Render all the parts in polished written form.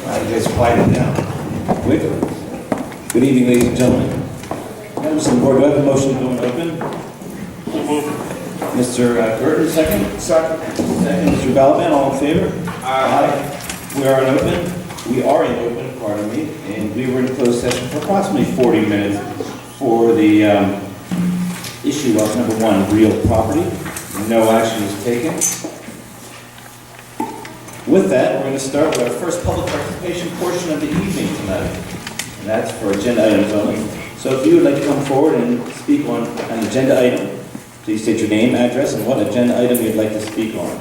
You guys quiet it down. Wait. Good evening, ladies and gentlemen. Members of the board, do I have a motion to go in open? Mr. Burton, second? Second. Mr. Balaban, all in favor? Aye. We are in open, pardon me, and we were in closed session for approximately 40 minutes for the issue of number one, real property. No action is taken. With that, we're going to start with our first public participation portion of the evening tonight. And that's for agenda items only. So if you would like to come forward and speak on an agenda item, please state your name, address, and what agenda item you'd like to speak on.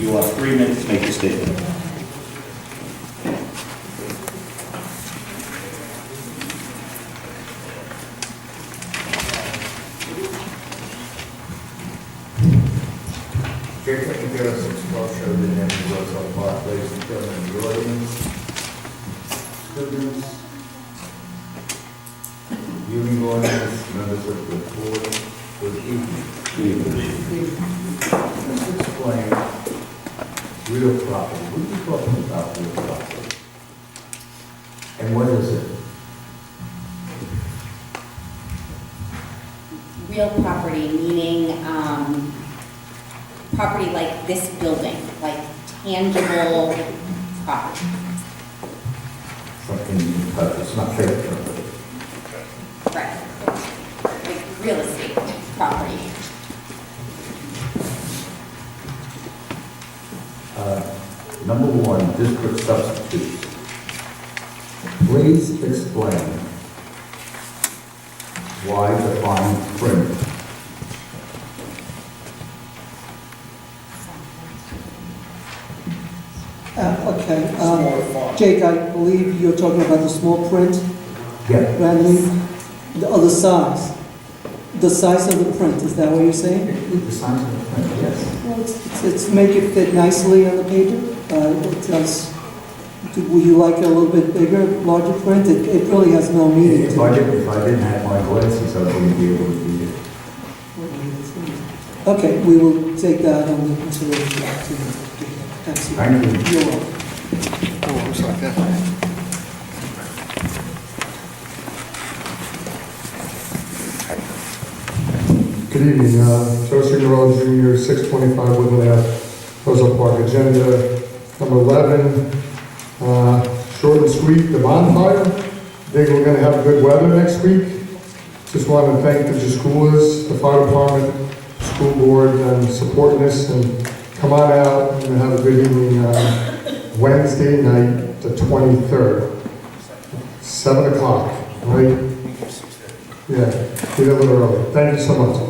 You will have 3 minutes to make your statement. Show the name of on Park Place, children in the audience, students, viewing audience, members of the board, good evening. Let's explain real property. What are you talking about, real property? And what is it? Real property, meaning property like this building, like tangible property. Something you can touch, it's not fake property. Right. Like real estate property. Number one, district substitutes. Please explain why the fine print. Jake, I believe you're talking about the small print, Yeah. Bradley, the other size. The size of the print, is that what you're saying? The size of the print, yes. Well, it's make it fit nicely on the paper. It does. Would you like it a little bit bigger, larger print? It really has no meaning. If I didn't have my glasses, I wouldn't be able to read it. Okay, we will take that under consideration. Thank you. You're welcome. Good evening, Joe Signorello Jr., 625 Woodland Ave, Roselle Park. Agenda number 11, short and sweet, the bonfire. I think we're going to have good weather next week. Just want to thank the schoolers, the fire department, school board, and supporting this, and come on out and have a good evening Wednesday night, the 23rd, 7 o'clock, right? Yeah, get a little early. Thank you so much.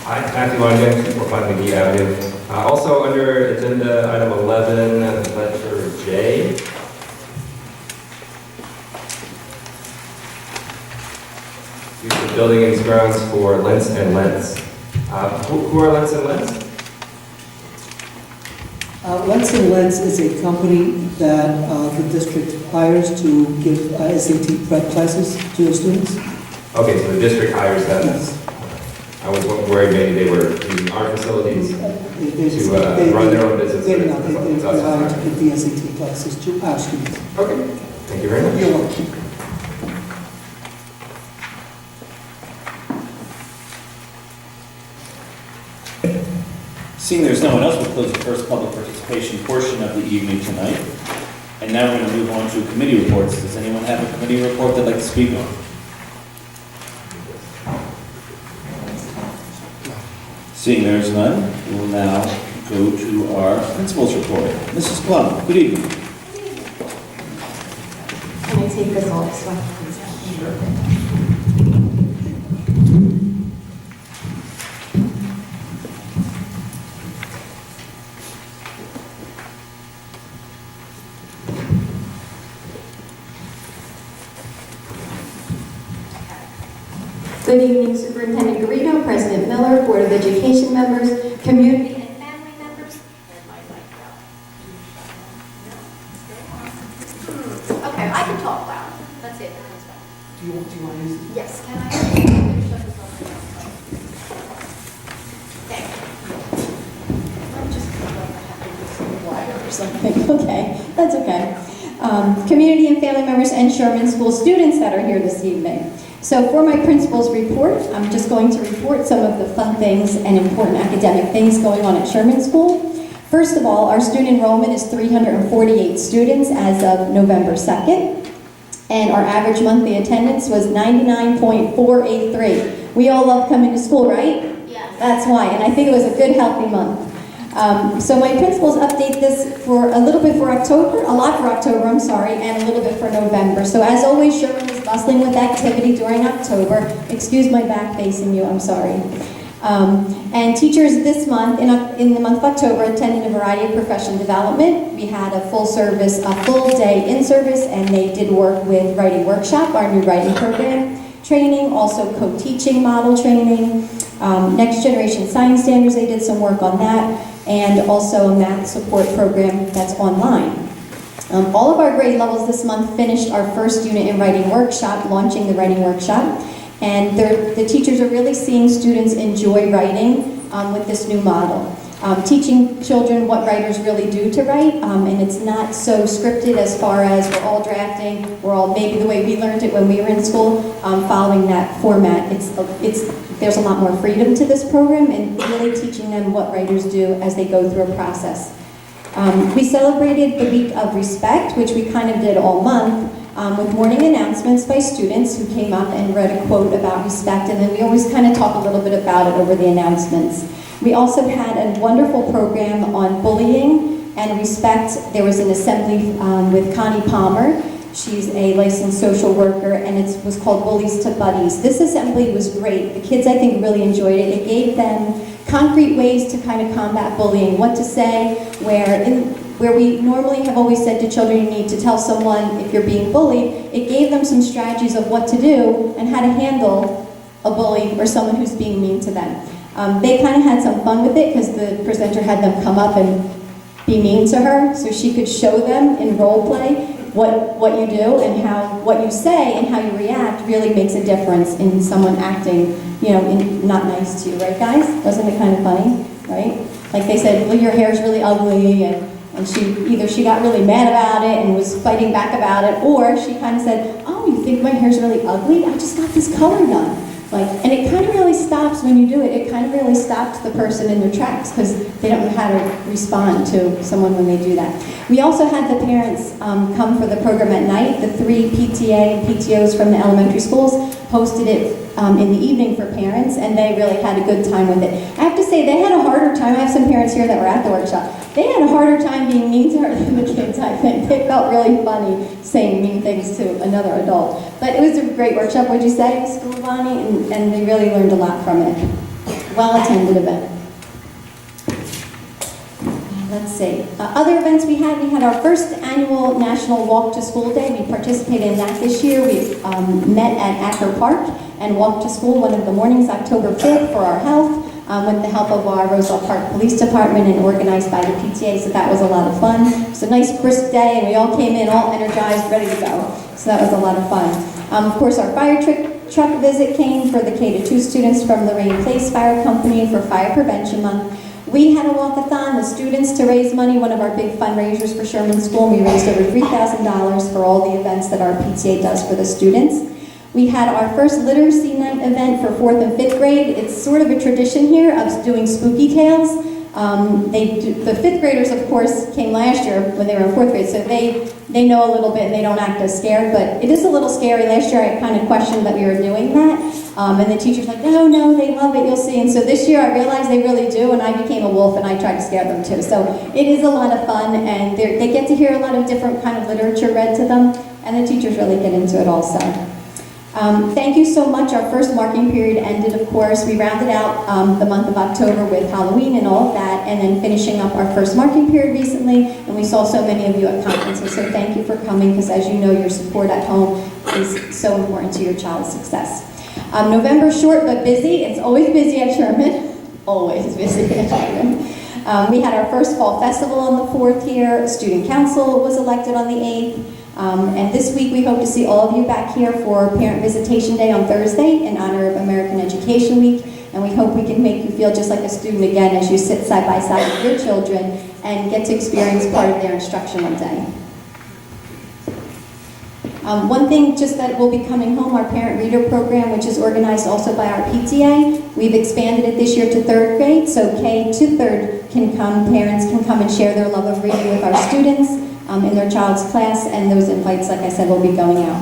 Hi, Matthew Longden, 445 McGee Avenue. Also under agenda item 11, letter J. Use of building and grounds for Lentz and Lentz. Who are Lentz and Lentz? Lentz & Lentz is a company that the district hires to give SAT prep classes to the students. Okay, so the district hires them. Yes. I was worried maybe they were using our facilities to run their own business. They're not. They're hired to give the SAT classes to our students. Okay, thank you very much. You're welcome. Seeing there's no one else, we'll close the first public participation portion of the evening tonight. And now we're going to move on to committee reports. Does anyone have a committee report they'd like to speak on? Seeing there's none, we will now go to our principal's report. Mrs. Plum, good evening. Can I take this off so I can? Sure. Good evening, Superintendent Garrido, President Miller, Board of Education members, community and family members. Okay, I can talk loud. That's it. Do you want to use Yes, can I? Or something. Okay, that's okay. Community and family members and Sherman School students that are here this evening. So for my principal's report, I'm just going to report some of the fun things and important academic things going on at Sherman School. First of all, our student enrollment is 348 students as of November 2nd, and our average monthly attendance was 99.483. We all love coming to school, right? Yeah. That's why, and I think it was a good, healthy month. So my principals update this for a little bit for October, a lot for October, I'm sorry, and a little bit for November. So as always, Sherman is bustling with activity during October. Excuse my back facing you, I'm sorry. And teachers this month, in the month of October, attended a variety of professional development. We had a full day in service, and they did work with Writing Workshop, our new writing program training, also co-teaching model training, next generation science standards, they did some work on that, and also a math support program that's online. All of our grade levels this month finished our first unit in Writing Workshop, launching the Writing Workshop. And the teachers are really seeing students enjoy writing with this new model. Teaching children what writers really do to write, and it's not so scripted as far as we're all drafting, we're all maybe the way we learned it when we were in school, following that format. There's a lot more freedom to this program and really teaching them what writers do as they go through a process. We celebrated the Week of Respect, which we kind of did all month, with morning announcements by students who came up and read a quote about respect, and then we always kind of talk a little bit about it over the announcements. We also had a wonderful program on bullying and respect. There was an assembly with Connie Palmer. She's a licensed social worker, and it was called Bullies to Buddies. This assembly was great. The kids, I think, really enjoyed it. It gave them concrete ways to kind of combat bullying, what to say, where we normally have always said to children, you need to tell someone if you're being bullied. It gave them some strategies of what to do and how to handle a bully or someone who's being mean to them. They kind of had some fun with it because the presenter had them come up and be mean to her so she could show them in role play what you do and how what you say and how you react really makes a difference in someone acting, not nice to you, right guys? Wasn't it kind of funny, right? Like they said, well, your hair's really ugly, and she got really mad about it and was fighting back about it, or she kind of said, oh, you think my hair's really ugly? I just got this color done. And it kind of really stops when you do it. It kind of really stops the person in their tracks because they don't know how to respond to someone when they do that. We also had the parents come for the program at night. The 3 PTA and PTOs from the elementary schools hosted it in the evening for parents, and they really had a good time with it. I have to say, they had a harder time. I have some parents here that were at the workshop. They had a harder time being mean to her than the kids, I think. They felt really funny saying mean things to another adult. But it was a great workshop, would you say, School Bonnie? And they really learned a lot from it. Well-attended event. Let's see. Other events we had our first annual National Walk to School Day. We participated in that this year. We met at Acker Park and walked to school one of the mornings, October 5th, for our health, with the help of our Roselle Park Police Department and organized by the PTA, so that was a lot of fun. It was a nice brisk day, and we all came in all energized, ready to go. So that was a lot of fun. Of course, our fire truck visit came for the K-2 students from Lorraine Place Fire Company for Fire Prevention Month. We had a walkathon with students to raise money, one of our big fundraisers for Sherman School. We raised over $3,000 for all the events that our PTA does for the students. We had our first literacy night event for 4th and 5th grade. It's sort of a tradition here of doing spooky tales. The 5th graders, of course, came last year when they were in 4th grade, so they know a little bit and they don't act as scared, but it is a little scary. Last year I kind of questioned that we were doing that, and the teacher's like, no, they love it, you'll see. And so this year I realized they really do, and I became a wolf and I tried to scare them too. So it is a lot of fun, and they get to hear a lot of different kind of literature read to them, and the teachers really get into it also. Thank you so much. Our first marking period ended, of course. We rounded out the month of October with Halloween and all of that, and then finishing up our first marking period recently, and we saw so many of you at conferences, so thank you for coming, because as you know, your support at home is so important to your child's success. November's short but busy. It's always busy at Sherman. Always busy at Sherman. We had our first fall festival on the 4th here. Student council was elected on the 8th. And this week, we hope to see all of you back here for Parent Visitation Day on Thursday in honor of American Education Week. And we hope we can make you feel just like a student again as you sit side by side with your children and get to experience part of their instructional day. One thing just that will be coming home, our parent reader program, which is organized also by our PTA. We've expanded it this year to 3rd grade, so K to 3rd can come, parents can come and share their love of reading with our students in their child's class, and those invites, like I said, will be going out.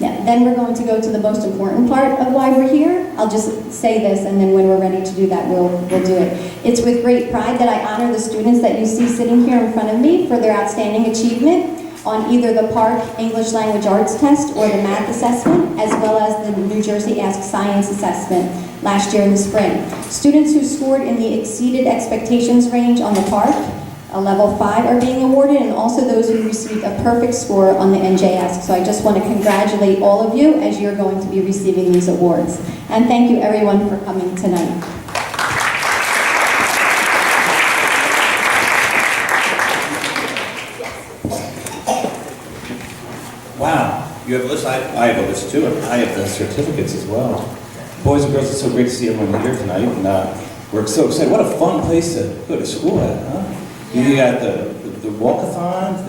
Now, then we're going to go to the most important part of why we're here. I'll just say this, and then when we're ready to do that, we'll do it. It's with great pride that I honor the students that you see sitting here in front of me for their outstanding achievement on either the Park English Language Arts Test or the Math Assessment, as well as the New Jersey Ask Science Assessment last year in the spring. Students who scored in the exceeded expectations range on the Park, a level 5, are being awarded, and also those who received a perfect score on the NJ Ask. So I just want to congratulate all of you as you're going to be receiving these awards. And thank you everyone for coming tonight. Wow, you have a list? I have a list too, and I have the certificates as well. Boys and girls, it's so great to see everyone here tonight, and we're so excited. What a fun place to go to school at, huh? You got the walkathons,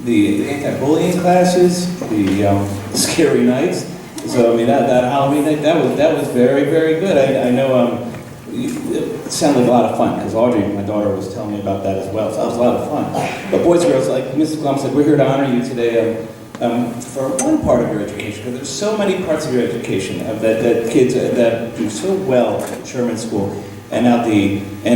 the anti-bullying classes, the scary nights. So I mean that Halloween night, that was very, very good. I know it sounded like a lot of fun because Audrey, my daughter, was telling me about that as well. So that was a lot of fun. But boys and girls, like Mrs. Glum said, we're here to honor you today. For one part of your education, because there's so many parts of your education that kids that do so well at Sherman School and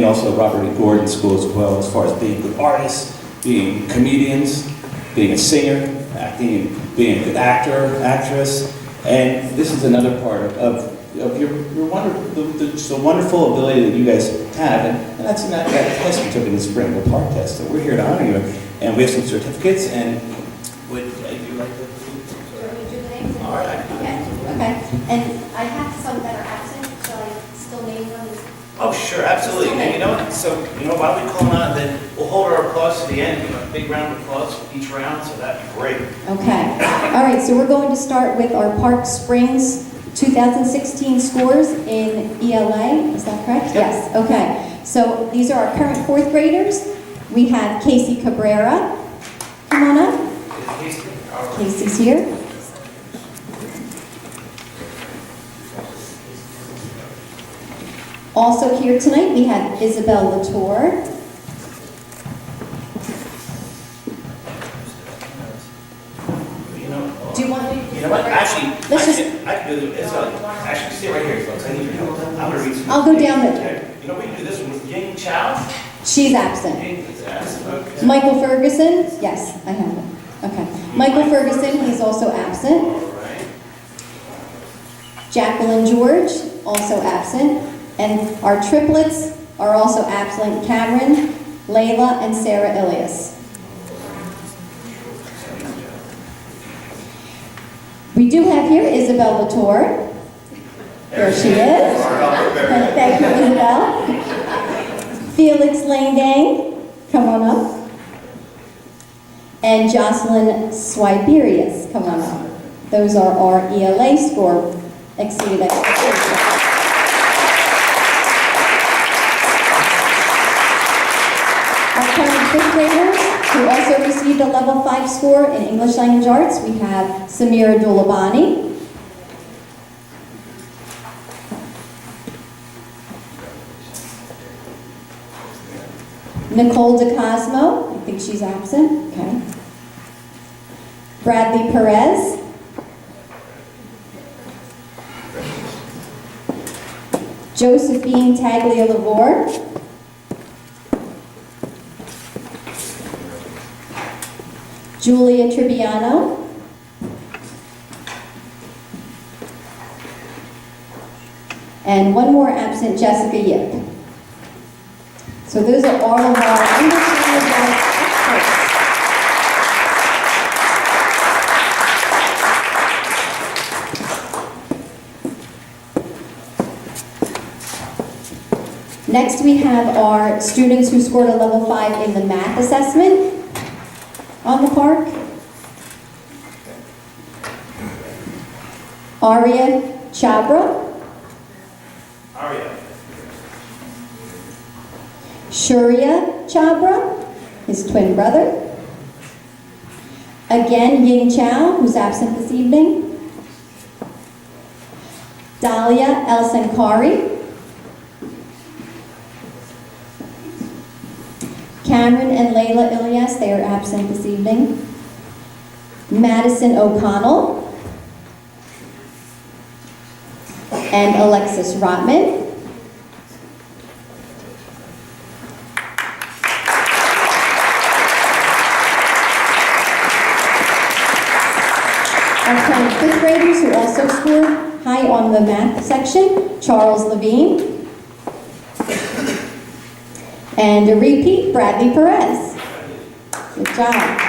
also Robert E. Gordon School as well, as far as being good artists, being comedians, being a singer, acting, being a good actor, actress, and this is another part of your the wonderful ability that you guys have, and that's in that test you took in the spring, the Park test. So we're here to honor you, and we have some certificates, and would you like to? All right. Okay. And I have some that are absent, so I still name them. Oh, sure, absolutely. And you know what? So, while we call them out, then we'll hold our applause to the end. Give a big round of applause for each round, so that'd be great. Okay. All right, so we're going to start with our Park Springs 2016 scores in ELA. Is that correct? Yes. Okay. So these are our current 4th graders. We have Casey Cabrera. Come on up. Casey's here. Also here tonight, we have Isabel Latour. Do you want to? You know what? Actually, Let's I can do this. Actually, stay right here, folks. I need your help. I'm going to read some. I'll go down the. We can do this one with Ying Chow. She's absent. Ying is absent. Okay. Michael Ferguson, yes, I have him. Okay. Michael Ferguson, he's also absent. All right. Jacqueline George, also absent. And our triplets are also absent, Cameron, Layla, and Sarah Ilias. We do have here Isabel Latour. There she is. Thank you, Isabel. Felix Langdang, come on up. And Jocelyn Swiberius, come on up. Those are our ELA score exceeded expectations. Our current 5th graders who also received a level 5 score in English Language Arts, we have Samira Dulabani, Nicole DeCosmo, I think she's absent, okay. Bradley Perez. Josephine Taglialavore. Julia Tribbiano. And one more absent, Jessica Yip. So those are all of our English language arts experts. Next we have our students who scored a level 5 in the math assessment on the Park. Arya Chabra, Arya. Shurya Chabra, his twin brother. Again, Ying Chow, who's absent this evening. Dalia El Sankari. Cameron and Layla Ilyas, they are absent this evening. Madison O'Connell. And Alexis Rotman. Our 10 fifth graders who also scored high on the math section, Charles Levine. And a repeat, Bradley Perez. Good job.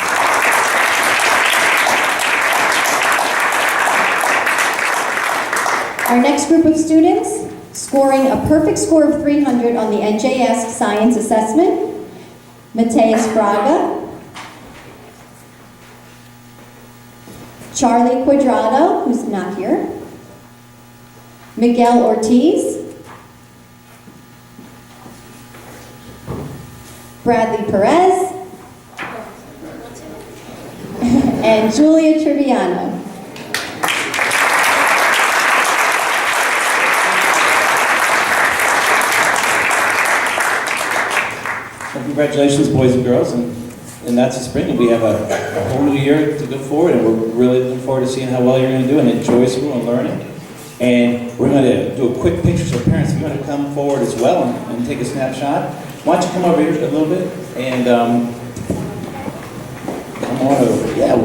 Our next group of students, scoring a perfect score of 300 on the NJS Science Assessment, Mateus Braga, Charlie Quadrado, who's not here, Miguel Ortiz, Bradley Perez, and Julia Triviano. Well, congratulations, boys and girls, and that's the spring, and we have a whole new year to go forward, and we're really looking forward to seeing how well you're going to do and enjoy school and learning. And we're going to do a quick picture, so parents, if you want to come forward as well and take a snapshot, why don't you come over here a little bit, and come on over, yeah.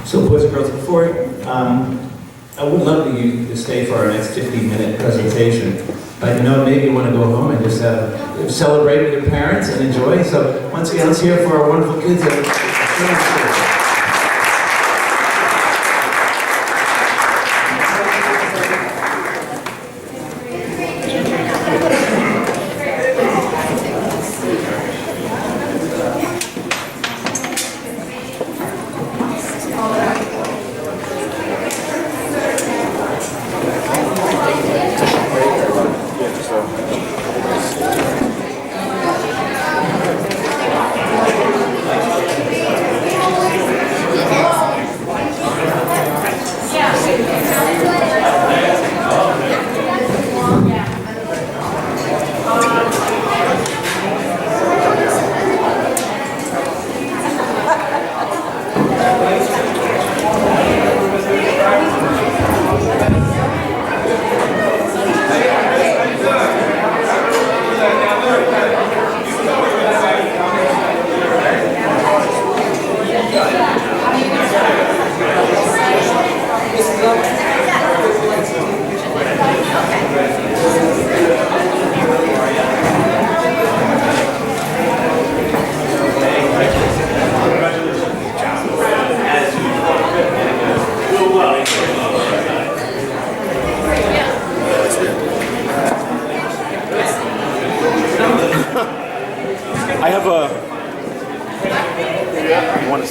So boys and girls, before, I would love you to stay for our next 15-minute presentation. But you know, maybe you want to go home and just celebrate with your parents and enjoy. So once again, let's hear it for our wonderful kids at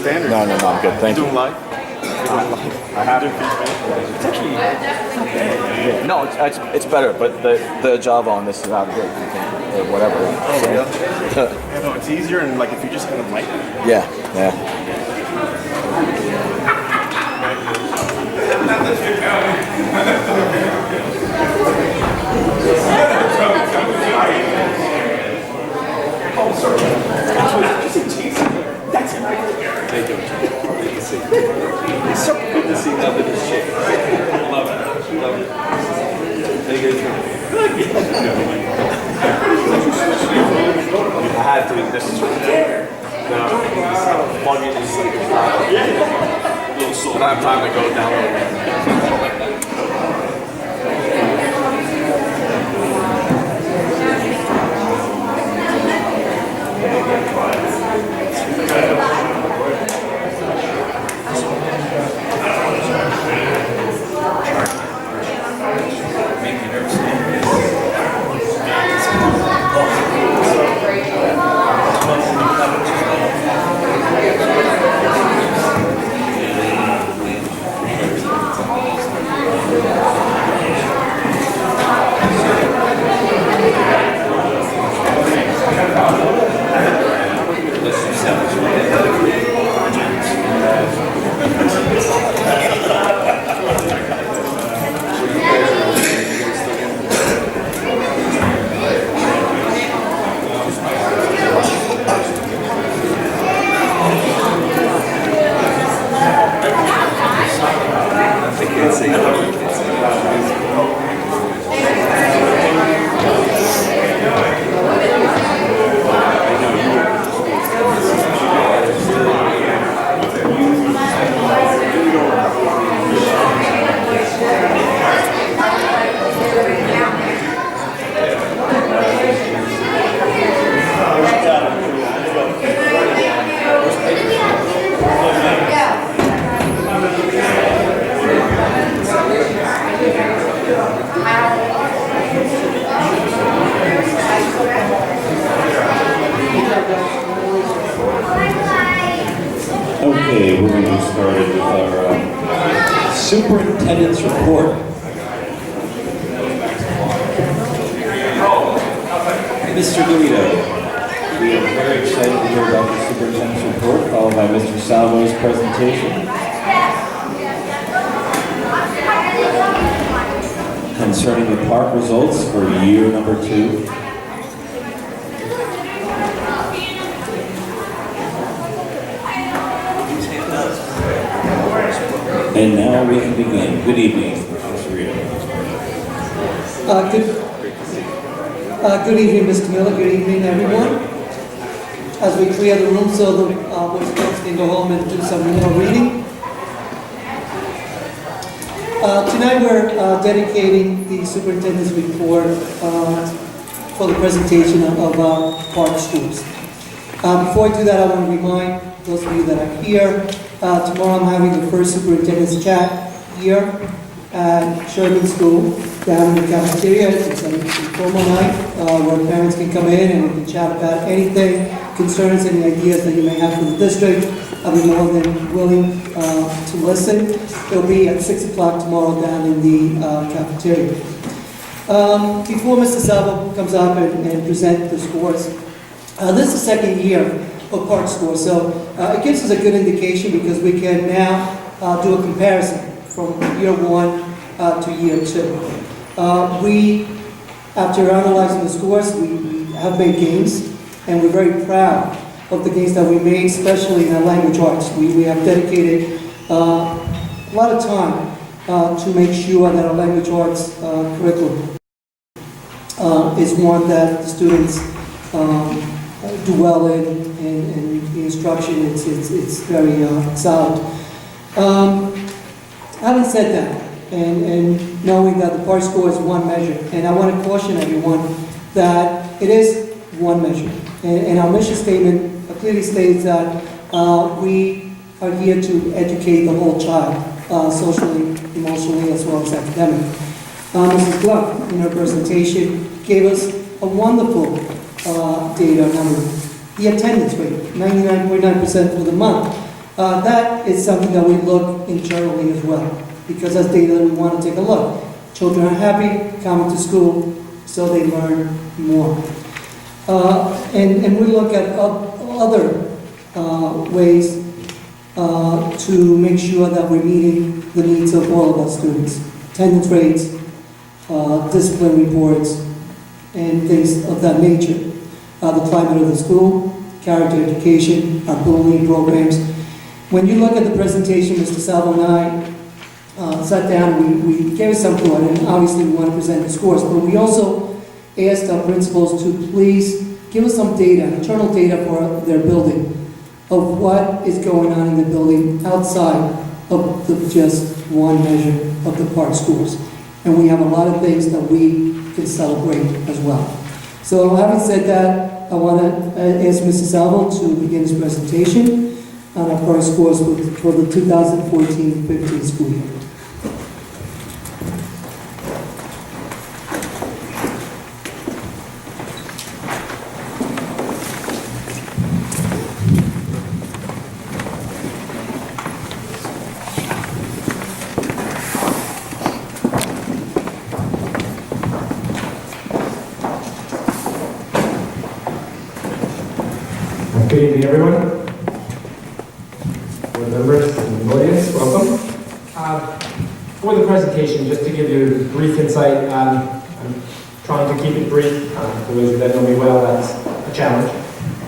standard. No, I'm good. Thank you. Doing live? I have to. It's actually not bad. No, it's better, but the Java on this is not good. You can, or whatever. Oh, yeah. No, it's easier, and like if you just kind of like it. Yeah. Thank you. It's so good to see love in this shape. Love it. Love it. How you guys doing? I had to. This is plug in is like a little slow. I don't have time to go down. Okay, we're going to get started with our superintendent's report. Mr. Guido, we are very excited to hear about the superintendent's report, followed by Mr. Salvo's presentation concerning the park results for year number 2. And now we can begin. Good evening, Mr. Rita. Good evening, Mr. Miller. Good evening, everyone. As we clear the room so the boys and girls can go home and do some more reading. Tonight we're dedicating the superintendent's report for the presentation of our park schools. Before I do that, I want to remind those of you that are here, tomorrow I'm having the first superintendent's chat here at Sherman School down in the cafeteria. It's an informal night where parents can come in and we can chat about anything, concerns, any ideas that you may have for the district. I'll be more than willing to listen. It'll be at 6 o'clock tomorrow down in the cafeteria. Before Mr. Salvo comes up and present the scores, this is the second year of park scores, so it gives us a good indication because we can now do a comparison from year 1 to year 2. We, after analyzing the scores, we have made gains, and we're very proud of the gains that we made, especially in our language arts. We have dedicated a lot of time to make sure that our language arts curriculum is one that the students do well in, and the instruction, it's very solid. Having said that, and knowing that the park score is one measure, and I want to caution everyone that it is one measure. And our mission statement clearly states that we are here to educate the whole child, socially, emotionally, as well as academically. Mrs. Gluck, in her presentation, gave us a wonderful data number. The attendance rate, 99.9% for the month. That is something that we look internally as well, because that's data that we want to take a look. Children are happy coming to school, so they learn more. And we look at other ways to make sure that we're meeting the needs of all of our students. Attendance rates, discipline reports, and things of that nature. The climate of the school, character education, our bullying programs. When you look at the presentation, Mr. Salvo and I sat down, we gave some thought, and obviously we want to present the scores, but we also asked our principals to please give us some data, internal data for their building, of what is going on in the building outside of just one measure of the park scores. And we have a lot of things that we can celebrate as well. So having said that, I want to ask Mr. Salvo to begin his presentation on our park scores for the 2014-15 school year. Good evening, everyone. Board members and audience, welcome. For the presentation, just to give you a brief insight, I'm trying to keep it brief. For those of you that know me well, that's a challenge.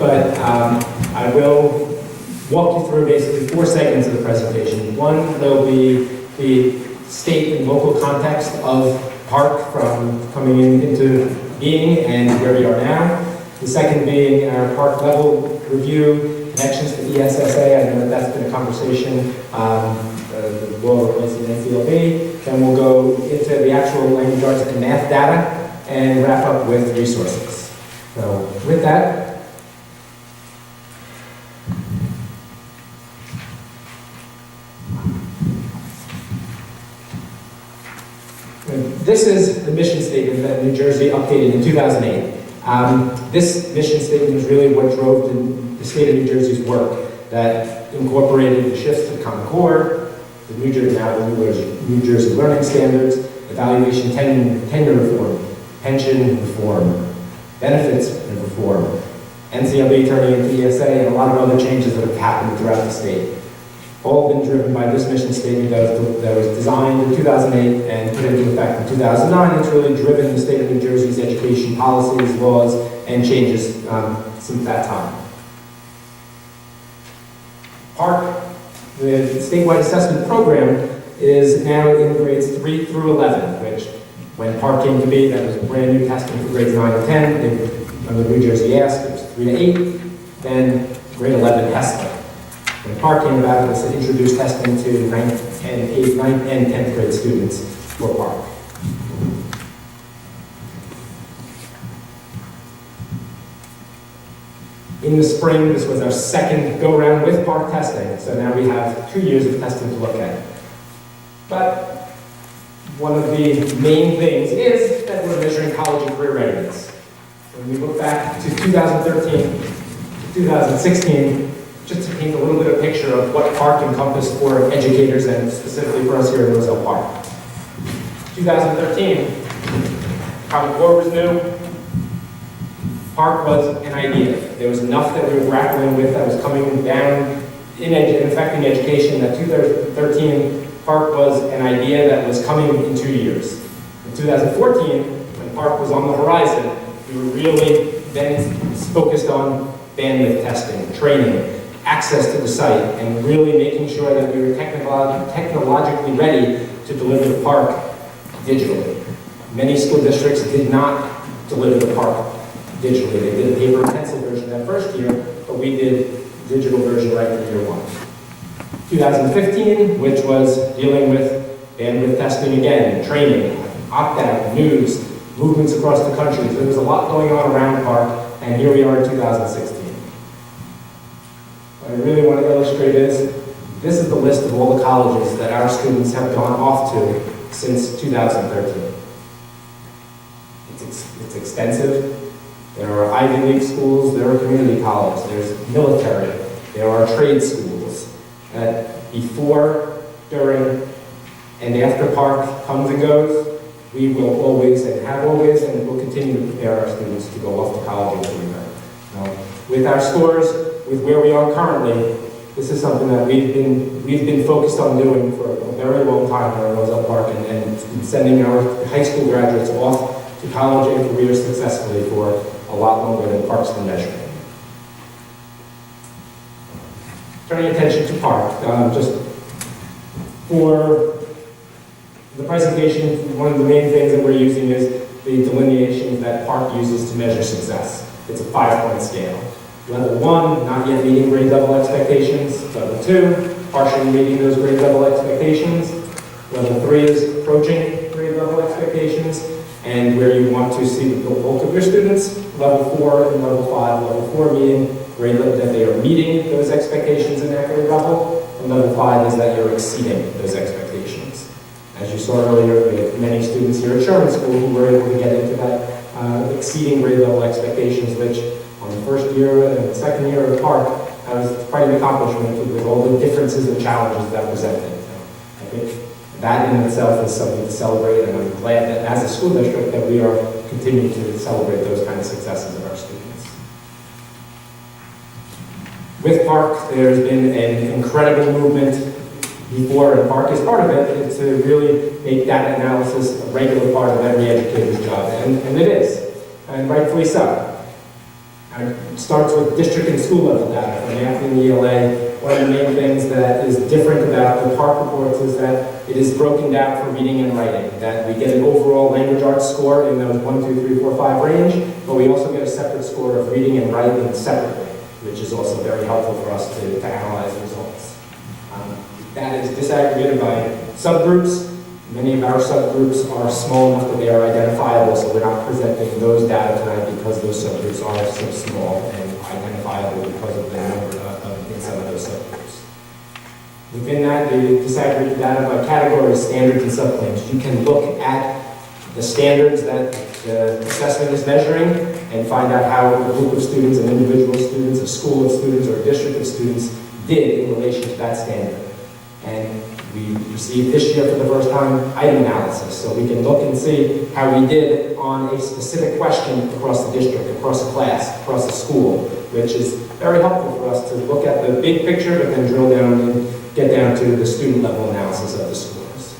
But I will walk you through basically 4 segments of the presentation. One, there'll be the state and local context of park from coming into being and where we are now. The second being our park level review, connections to ESSA. I know that that's been a conversation, the law replacing NCLB. Then we'll go into the actual language arts and math data and wrap up with resources. So with that, this is the mission statement that New Jersey updated in 2008. This mission statement is really what drove the state of New Jersey's work that incorporated the shifts to Common Core, the New Jersey Learning Standards, evaluation tenure reform, pension reform, benefits reform, NCLB turning into ESA, and a lot of other changes that have happened throughout the state. All been driven by this mission statement that was designed in 2008 and put into effect in 2009. It's really driven the state of New Jersey's education policies, laws, and changes since that time. PARC, the statewide assessment program, is now in grades 3 through 11, which when PARC came to be, that was brand new testing for grades 9 and 10. Under New Jersey asked, it was 3 to 8, then grade 11 testing. When PARC came about, it was to introduce testing to 9th and 10th grade students for PARC. In the spring, this was our second go-around with PARC testing, so now we have 2 years of testing to look at. But one of the main things is that we're measuring college and career readiness. When we look back to 2013 to 2016, just to paint a little bit of picture of what PARC encompassed for educators and specifically for us here in Roselle Park. 2013, Common Core was new. PARC was an idea. There was enough that we were grappling with that was coming down in affecting education. That 2013, PARC was an idea that was coming in 2 years. In 2014, when PARC was on the horizon, we were really then focused on bandwidth testing, training, access to the site, and really making sure that we were technologically ready to deliver the PARC digitally. Many school districts did not deliver the PARC digitally. They did a paper and pencil version that first year, but we did digital version right from year 1. 2015, which was dealing with bandwidth testing again, training, opt-out, news, movements across the country. So there was a lot going on around PARC, and here we are in 2016. What I really want to illustrate is, this is the list of all the colleges that our students have gone off to since 2013. It's extensive. There are Ivy League schools, there are community colleges, there's military, there are trade schools, that before, during, and after park comes and goes, we will always and have always and will continue to prepare our students to go off to college and career. With our scores, with where we are currently, this is something that we've been focused on doing for a very long time here at Roselle Park and sending our high school graduates off to college and careers successfully for a lot longer than Park's been measuring. Turning attention to Park, just for the presentation, one of the main things that we're using is the delineation that Park uses to measure success. It's a 5-point scale. Level 1, not yet meeting grade level expectations. Level 2, partially meeting those grade level expectations. Level 3 is approaching grade level expectations, and where you want to see the bulk of your students. Level 4 and level 5. Level 4 meaning grade level that they are meeting those expectations in that grade level, and level 5 is that you're exceeding those expectations. As you saw earlier, we have many students here at Sherman School who were able to get into that exceeding grade level expectations, which on the first year and the second year of Park, that was quite an accomplishment with all the differences and challenges that presented. So I think that in itself is something to celebrate, and I'm glad that as a school district that we are continuing to celebrate those kind of successes of our students. With Park, there's been an incredible movement before, and Park is part of it, to really make data analysis a regular part of every educator's job, and it is, and rightfully so. It starts with district and school level data from math and ELA. One of the main things that is different about the Park reports is that it is broken down for reading and writing, that we get an overall language arts score in those 1, 2, 3, 4, 5 range, but we also get a separate score of reading and writing separately, which is also very helpful for us to analyze results. That is disaggregated by subgroups. Many of our subgroups are small enough that they are identifiable, so we're not presenting those data tonight because those subgroups are so small and identifiable because of the number in some of those subgroups. Within that, the disaggregated data by categories, standards, and subclaims. You can look at the standards that the assessment is measuring and find out how a group of students, an individual students, a school of students, or a district of students did in relation to that standard. And we received this year for the first time item analysis, so we can look and see how we did on a specific question across the district, across a class, across a school, which is very helpful for us to look at the big picture, but then drill down and get down to the student level analysis of the scores.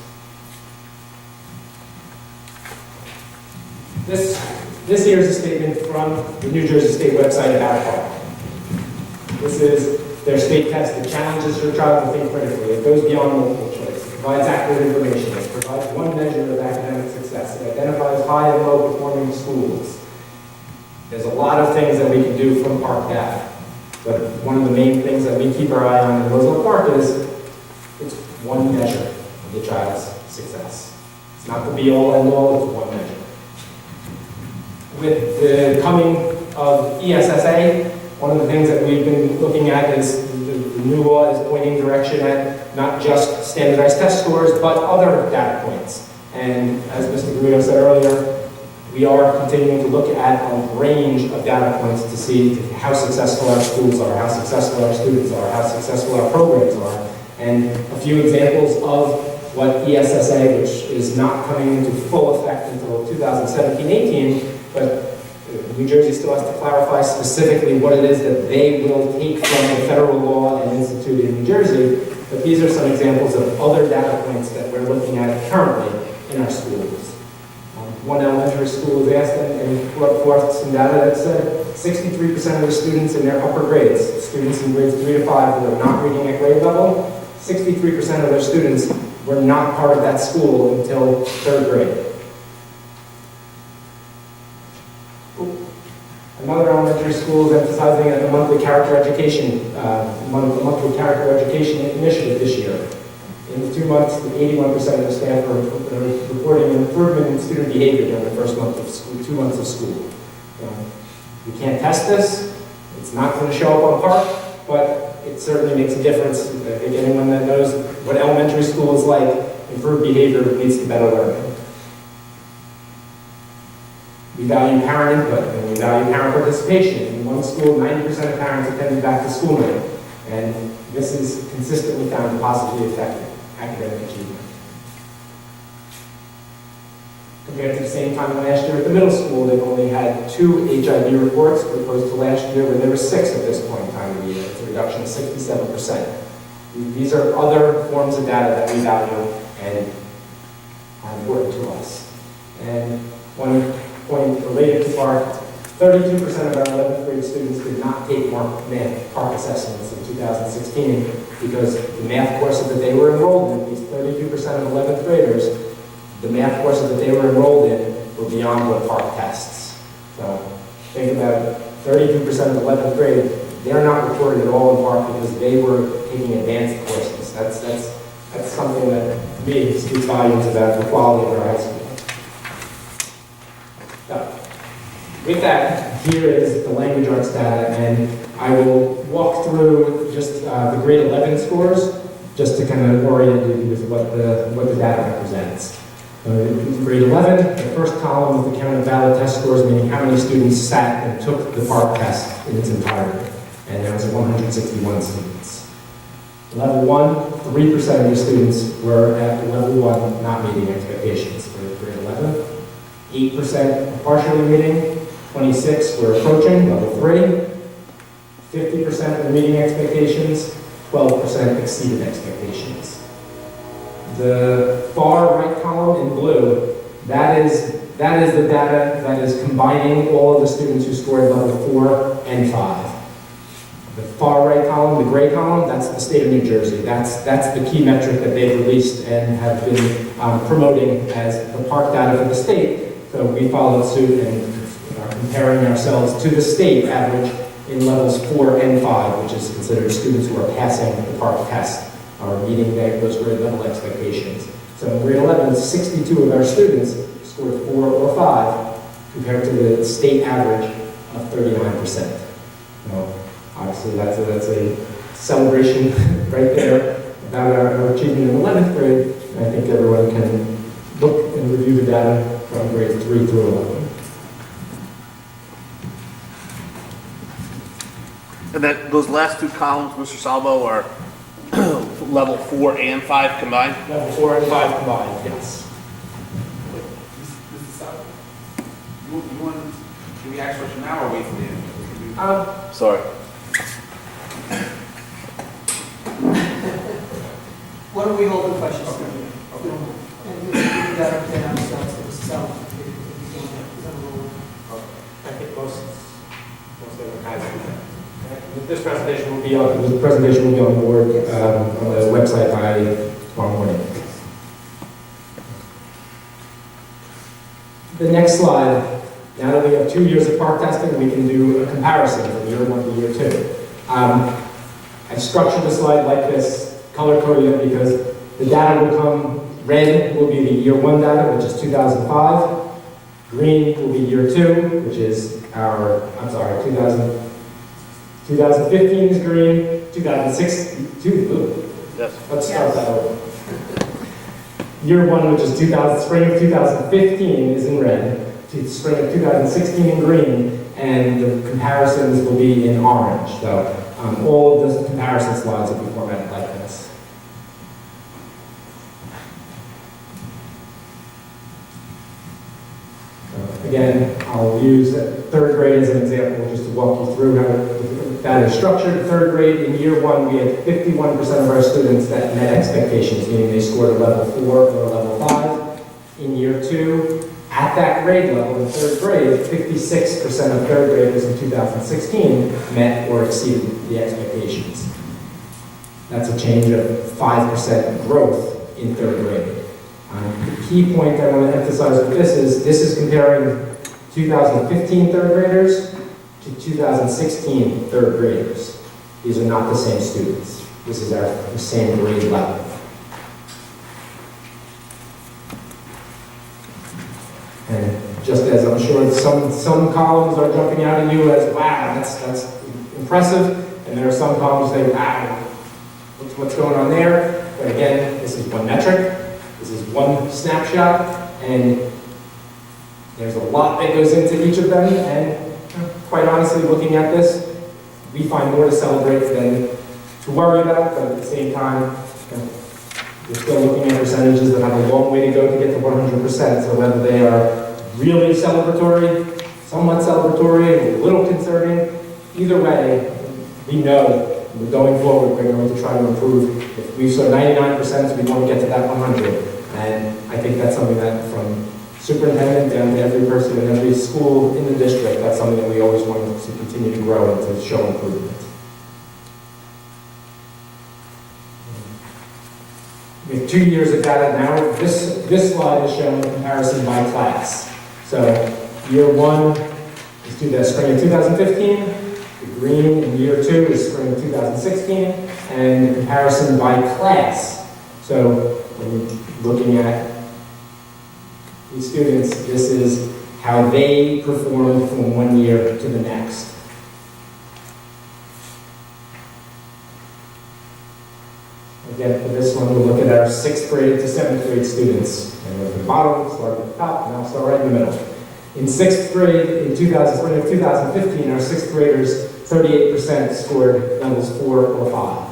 This here is a statement from the New Jersey State website about Park. This is their state test that challenges your child to think critically. It goes beyond multiple choice. It provides accurate information. It provides one measure of academic success. It identifies high and low performing schools. There's a lot of things that we can do from Park data. But one of the main things that we keep our eye on in Roselle Park is it's one measure of the child's success. It's not the be-all and all, it's one measure. With the coming of ESSA, one of the things that we've been looking at is the new law is pointing direction at not just standardized test scores, but other data points. And as Mr. Guido said earlier, we are continuing to look at a range of data points to see how successful our schools are, how successful our students are, how successful our programs are. And a few examples of what ESSA, which is not coming into full effect until 2017-18, but New Jersey still has to clarify specifically what it is that they will take from the federal law and institute in New Jersey, but these are some examples of other data points that we're looking at currently in our schools. One elementary school was asked and brought forth some data that said 63% of the students in their upper grades, students in grades 3 to 5 who are not reading at grade level, 63% of their students were not part of that school until 3rd grade. Another elementary school is emphasizing a monthly character education initiative this year. In the 2 months, 81% of the staff are reporting an improvement in student behavior during the first month of school, 2 months of school. We can't test this. It's not going to show up on Park, but it certainly makes a difference. I think anyone that knows what elementary school is like, improved behavior leads to better learning. We value parent input and we value parent participation. In one school, 90% of parents attended back to school night. And this is consistently found to positively affect academic achievement. Compared to the same time last year at the middle school, they've only had 2 HIV reports, as opposed to last year where there were 6 at this point in time of the year. It's a reduction of 67%. These are other forms of data that we value and are important to us. And one point related to PARC, 32% of our 11th grade students did not take math PARC assessments in 2016 because the math courses that they were enrolled in, these 32% of 11th graders, the math courses that they were enrolled in were beyond the PARC tests. So think about 32% of 11th grade, they're not reported at all in PARC because they were taking advanced courses. That's something that, to me, speaks volumes about the quality of our high school. So, with that, here is the language arts data, and I will walk through just the grade 11 scores, just to kind of orient you with what the data represents. Grade 11, the first column is the count of valid test scores, meaning how many students sat and took the PARC test in its entirety. And there was 161 students. Level 1, 3% of your students were at level 1 not meeting expectations for grade 11. 8% were partially meeting, 26 were approaching level 3. 50% were meeting expectations, 12% exceeded expectations. The far right column in blue, that is the data that is combining all of the students who scored level 4 and 5. The far right column, the gray column, that's the state of New Jersey. That's the key metric that they've released and have been promoting as the PARC data for the state. So we followed suit and are comparing ourselves to the state average in levels 4 and 5, which is considered students who are passing the PARC test, are meeting those grade level expectations. So in grade 11, 62 of our students scored 4 or 5, compared to the state average of 39%. So obviously, that's a celebration right there about our achievement in 11th grade. And I think everyone can look and review the data from grades 3 through 11. And that those last 2 columns, Mr. Salvo, are level 4 and 5 combined? Level 4 and 5 combined, yes. Mr. Salvo, you want to we ask question now or wait for the end? Sorry. Why don't we hold the questions? Okay. And we can do that up there ourselves, itself. I think most of them have. This presentation will be on the board on the website by tomorrow morning. The next slide. Now that we have 2 years of PARC testing, we can do a comparison from year 1 to year 2. I structured the slide like this, color-coded it because the data will come, red will be the year 1 data, which is 2005. Green will be year 2, which is 2015 is green, 2016, Yes. Let's start that over. Year 1, which is spring of 2015 is in red, spring of 2016 in green, and the comparisons will be in orange. So all of those comparison slides will be formatted like this. Again, I'll use 3rd grade as an example just to walk you through how that is structured. 3rd grade, in year 1, we had 51% of our students that met expectations, meaning they scored a level 4 or a level 5. In year 2, at that grade level, in 3rd grade, 56% of 3rd graders in 2016 met or exceeded the expectations. That's a change of 5% growth in 3rd grade. The key point I want to emphasize with this is comparing 2015 3rd graders to 2016 3rd graders. These are not the same students. This is the same grade level. And just as I'm sure some columns are jumping out at you as, wow, that's impressive, and there are some columns that say, wow, what's going on there? But again, this is one metric. This is one snapshot, and there's a lot that goes into each of them, and quite honestly, looking at this, we find more to celebrate than to worry about, but at the same time, we're still looking at percentages that have a long way to go to get to 100%. So whether they are really celebratory, somewhat celebratory, a little concerning, either way, we know we're going forward, we're going to try to improve. If we saw 99%, we want to get to that 100. And I think that's something that from superintendent down to every person in every school in the district, that's something that we always want to continue to grow and to show improvement. We have 2 years of data now. This slide is showing the comparison by class. So year 1 is spring of 2015. The green in year 2 is spring of 2016. And the comparison by class. So when you're looking at these students, this is how they performed from one year to the next. Again, for this one, we'll look at our 6th grade to 7th grade students. And at the bottom, start at the top, and I'll start right in the middle. In 6th grade, in 2015, our 6th graders, 38% scored levels 4 or 5.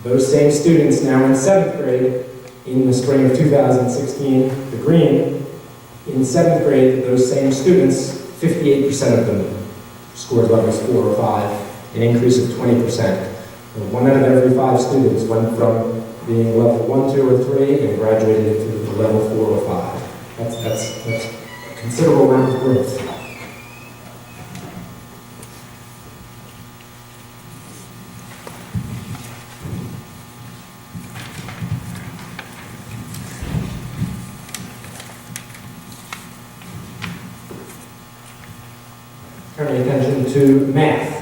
Those same students now in 7th grade, in the spring of 2016, the green, in 7th grade, those same students, 58% of them scored levels 4 or 5, an increase of 20%. And 1 out of every 5 students went from being level 1, 2, or 3 and graduated into the level 4 or 5. That's a considerable amount of growth. Turning attention to math.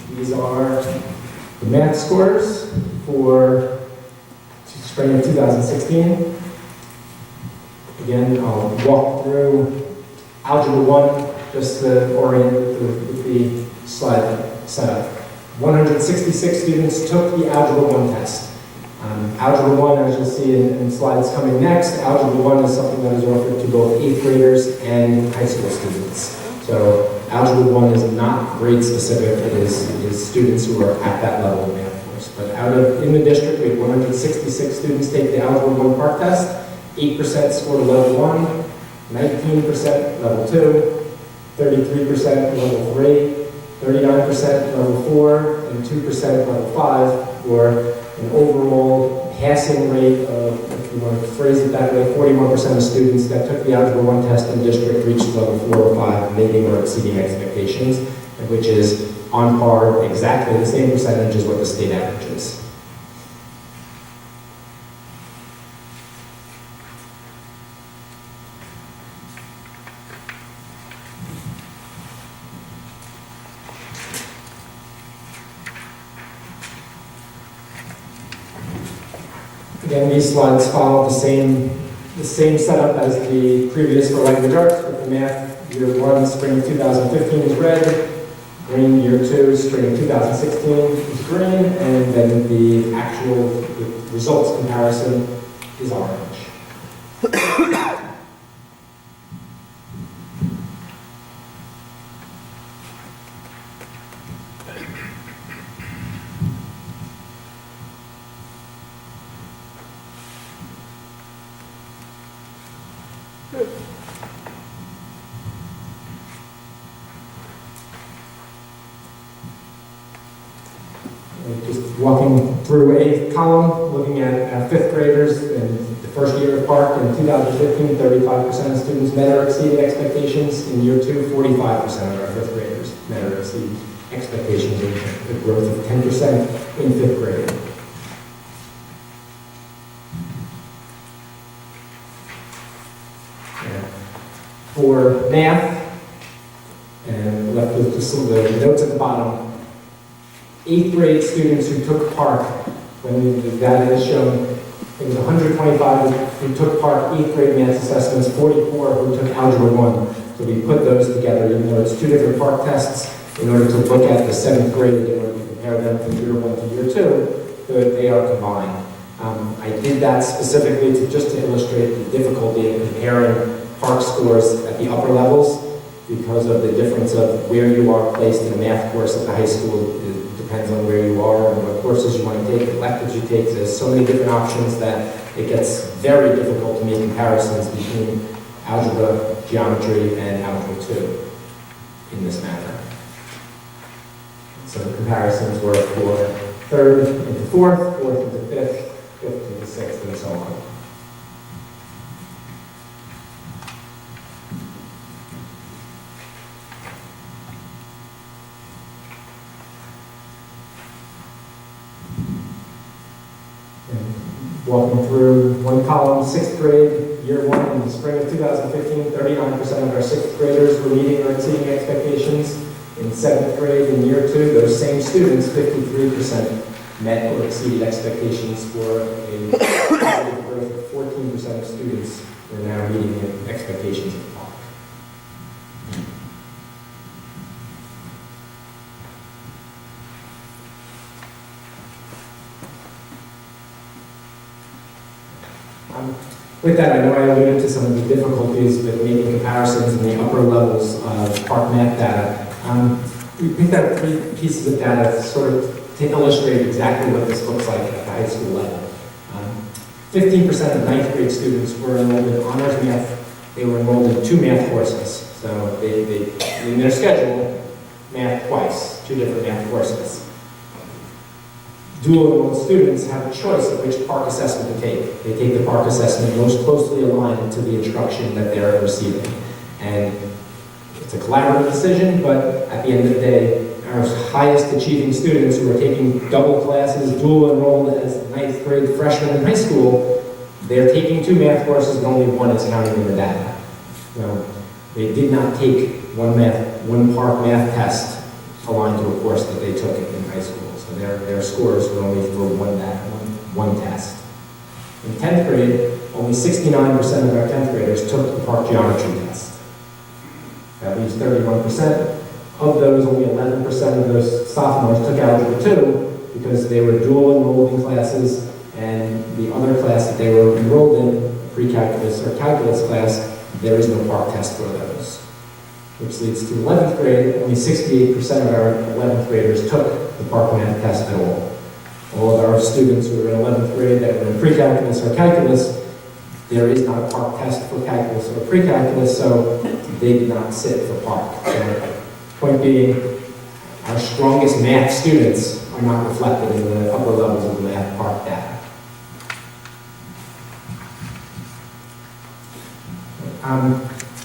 These are the math scores for spring of 2016. Again, I'll walk through Algebra 1 just to orient with the slide setup. 166 students took the Algebra 1 test. Algebra 1, as you'll see in slides coming next, Algebra 1 is something that is offered to both 8th graders and high school students. So Algebra 1 is not grade specific, it is students who are at that level of math course. But in the district, we had 166 students take the Algebra 1 part test, 8% scored a level 1, 19% level 2, 33% level 3, 39% level 4, and 2% level 5, or an overall passing rate of, if you want to phrase it that way, 41% of students that took the Algebra 1 test in district reached level 4 or 5, meeting or exceeding expectations, which is on par, exactly the same percentage as what the state average is. Again, these slides follow the same setup as the previous for language arts, with the math year 1, spring of 2015 is red, green year 2, spring of 2016 is green, and then the actual results comparison is orange. Just walking through a column, looking at 5th graders in the first year of Park in 2015, 35% of students met or exceeded expectations. In year 2, 45% of our 5th graders met or exceeded expectations, a growth of 10% in 5th grade. For math, and left with just the notes at the bottom, 8th grade students who took part, when the data is shown, it was 125 who took part 8th grade math assessments, 44 who took Algebra 1. So we put those together, even though it's 2 different part tests, in order to look at the 7th grade, in order to compare them from year 1 to year 2, they are combined. I did that specifically just to illustrate the difficulty in comparing Park scores at the upper levels, because of the difference of where you are placed in a math course at the high school depends on where you are and what courses you want to take, electives you take. There's so many different options that it gets very difficult to make comparisons between algebra, geometry, and algebra 2 in this matter. So the comparisons were for 3rd into 4th, 4th into 5th, 5th into 6th, and so on. Walking through one column, 6th grade, year 1 in the spring of 2015, 39% of our 6th graders were meeting or exceeding expectations. In 7th grade in year 2, those same students, 53% met or exceeded expectations for a growth of 14% of students were now meeting expectations of PARC. With that, I know I alluded to some of the difficulties with making comparisons in the upper levels of PARC math data. We picked out 3 pieces of data sort of to illustrate exactly what this looks like at the high school level. 15% of 9th grade students were enrolled in honors math. They were enrolled in 2 math courses. So they in their schedule, math twice, 2 different math courses. Dual enrolled students have a choice of which PARC assessment to take. They take the PARC assessment most closely aligned to the instruction that they're receiving. And it's a collaborative decision, but at the end of the day, our highest achieving students who are taking double classes, dual enrolled as 9th grade freshmen in high school, they're taking 2 math courses and only 1 is counting in the data. So they did not take one PARC math test aligned to a course that they took in high school. So their scores were only for one test. In 10th grade, only 69% of our 10th graders took the PARC geometry test. That leaves 31%. Of those, only 11% of those sophomores took algebra 2 because they were dual enrolled in classes, and the other class that they were enrolled in, pre-calculus or calculus class, there is no PARC test for those. Which leads to 11th grade, only 68% of our 11th graders took the PARC math test at all. All of our students who were in 11th grade that were in pre-calculus or calculus, there is not a PARC test for calculus or pre-calculus, so they did not sit for PARC. So, point being, our strongest math students are not reflected in the upper levels of the math PARC data.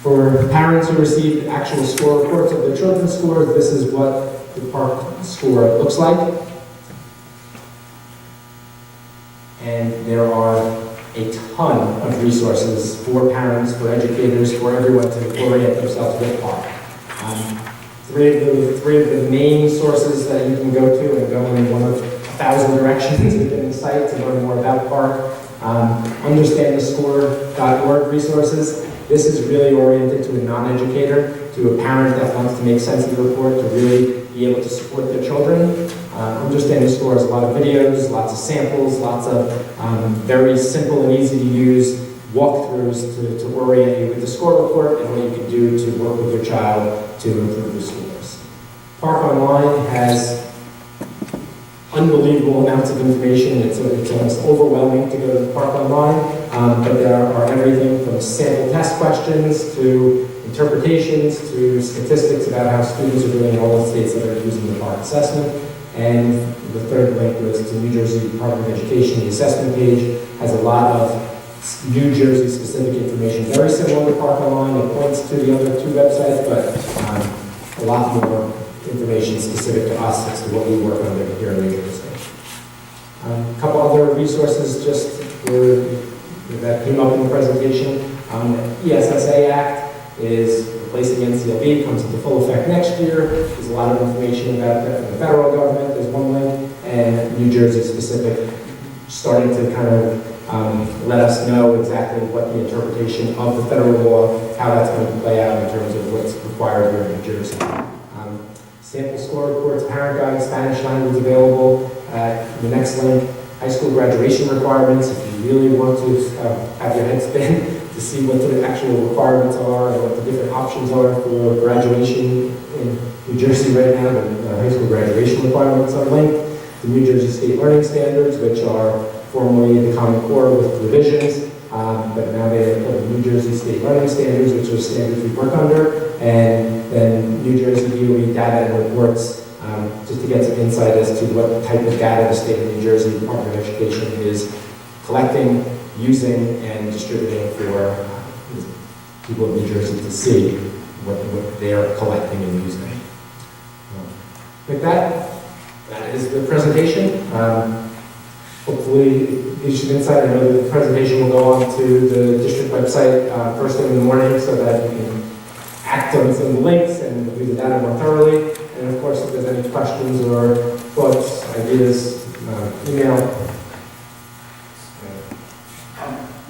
For parents who received actual score reports of their children's scores, this is what the PARC score looks like. And there are a ton of resources for parents, for educators, for everyone to orient themselves with PARC. Three of the main sources that you can go to and go in one of 1,000 directions within the site to learn more about PARC. Understandthescore.org resources. This is really oriented to a non-educator, to a parent that wants to make sense of the report, to really be able to support their children. Understand the Score has a lot of videos, lots of samples, lots of very simple and easy to use walkthroughs to orient you with the score report and what you can do to work with your child to improve the scores. PARC Online has unbelievable amounts of information. It's almost overwhelming to go to PARC Online, but there are everything from sample test questions to interpretations to statistics about how students are doing in all the states that are using the PARC assessment. And the third link was to New Jersey Department of Education. The assessment page has a lot of New Jersey specific information, very similar to PARC Online. It points to the other 2 websites, but a lot more information specific to us as to what we work on here in New Jersey. A couple other resources just that came up in the presentation. The ESSA Act is replacing NCLB, comes into full effect next year. There's a lot of information about that from the federal government. There's one link, and New Jersey specific, starting to kind of let us know exactly what the interpretation of the federal law, how that's going to play out in terms of what's required here in New Jersey. Sample score reports, parent guide, Spanish language available. The next link, high school graduation requirements. If you really want to have your head spin, to see what the actual requirements are and what the different options are for graduation in New Jersey right now. The high school graduation requirements are linked to New Jersey State Learning Standards, which are formerly the Common Core with revisions, but now they are called New Jersey State Learning Standards, which are standards we work under, and then New Jersey DOE data and reports, just to get some insight as to what type of data the state of New Jersey Department of Education is collecting, using, and distributing for people of New Jersey to see what they are collecting and using. With that, that is the presentation. Hopefully, it gives you insight. I know that the presentation will go on to the district website first thing in the morning so that you can act on some of the links and view the data more thoroughly. And of course, if there's any questions or thoughts, ideas, email.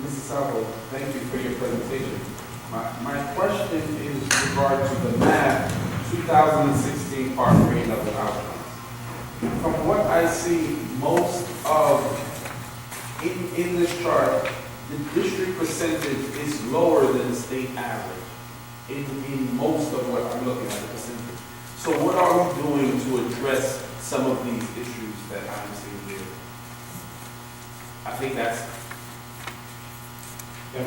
Mrs. Salvo, thank you for your presentation. My question is with regard to the math 2016 part 3 level outcomes. From what I see, most of, in this chart, the district percentage is lower than the state average in most of what I'm looking at, the percentage. So what are we doing to address some of these issues that I'm seeing here? I think that's, yeah,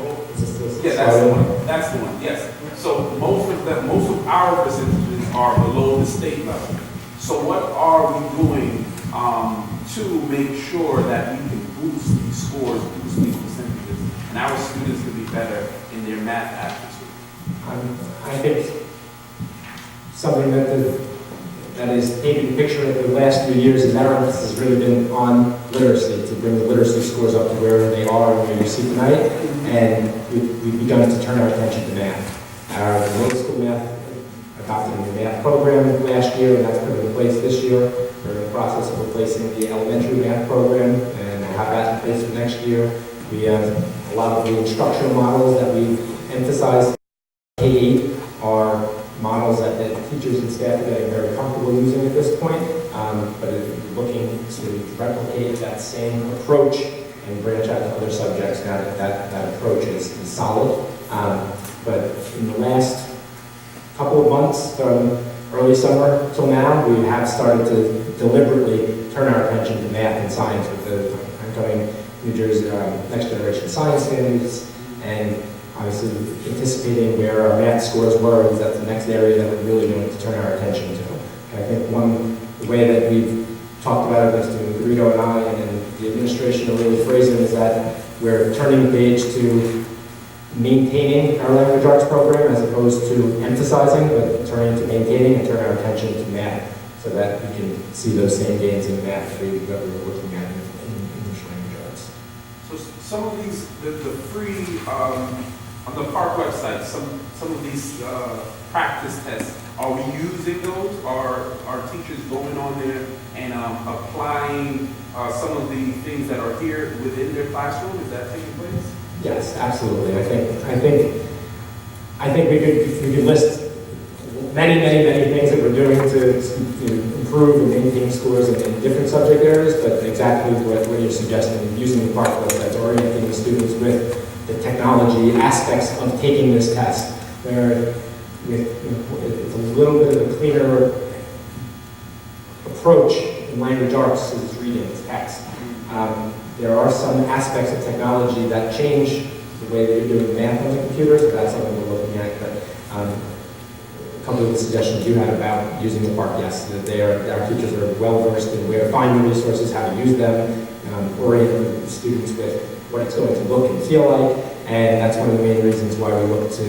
that's the one. That's the one, yes. So most of our percentages are below the state level. So what are we doing to make sure that we can boost these scores, boost these percentages, and our students can be better in their math aptitude? I think something that is painting the picture of the last few years is our emphasis has really been on literacy, to bring the literacy scores up to where they are and where you see tonight, and we've begun to turn our attention to math. Our middle school math adopted a new math program last year, and that's put in place this year. We're in the process of replacing the elementary math program, and we'll have that in place for next year. We have a lot of the instructional models that we've emphasized. K-8 are models that the teachers and staff are getting very comfortable using at this point, but looking to replicate that same approach and branch out to other subjects now that approach is solid. But in the last couple of months, from early summer till now, we have started to deliberately turn our attention to math and science with the upcoming New Jersey Next Generation Science Standards, and obviously anticipating where our math scores were, is that the next area that we're really going to turn our attention to. And I think one way that we've talked about it, Mr. Garrido and I, and then the administration are really phrasing, is that we're turning the page to maintaining our language arts program as opposed to emphasizing, but turning to maintaining and turning our attention to math so that we can see those same gains in math that we were looking at in English language arts. So some of these, the free, on the park website, some of these practice tests, are we using those? Are teachers going on there and applying some of the things that are here within their classroom? Is that taking place? Yes, absolutely. I think we could list many things that we're doing to improve and maintain scores in different subject areas, but exactly what you're suggesting, using the park website, orienting the students with the technology aspects of taking this test, where it's a little bit of a cleaner approach in language arts is reading text. There are some aspects of technology that change the way that you're doing math on the computer, so that's something we're looking at. But a couple of the suggestions you had about using the park, yes, that our teachers are well versed in where to find the resources, how to use them, orient the students with what it's going to look and feel like, and that's one of the main reasons why we look to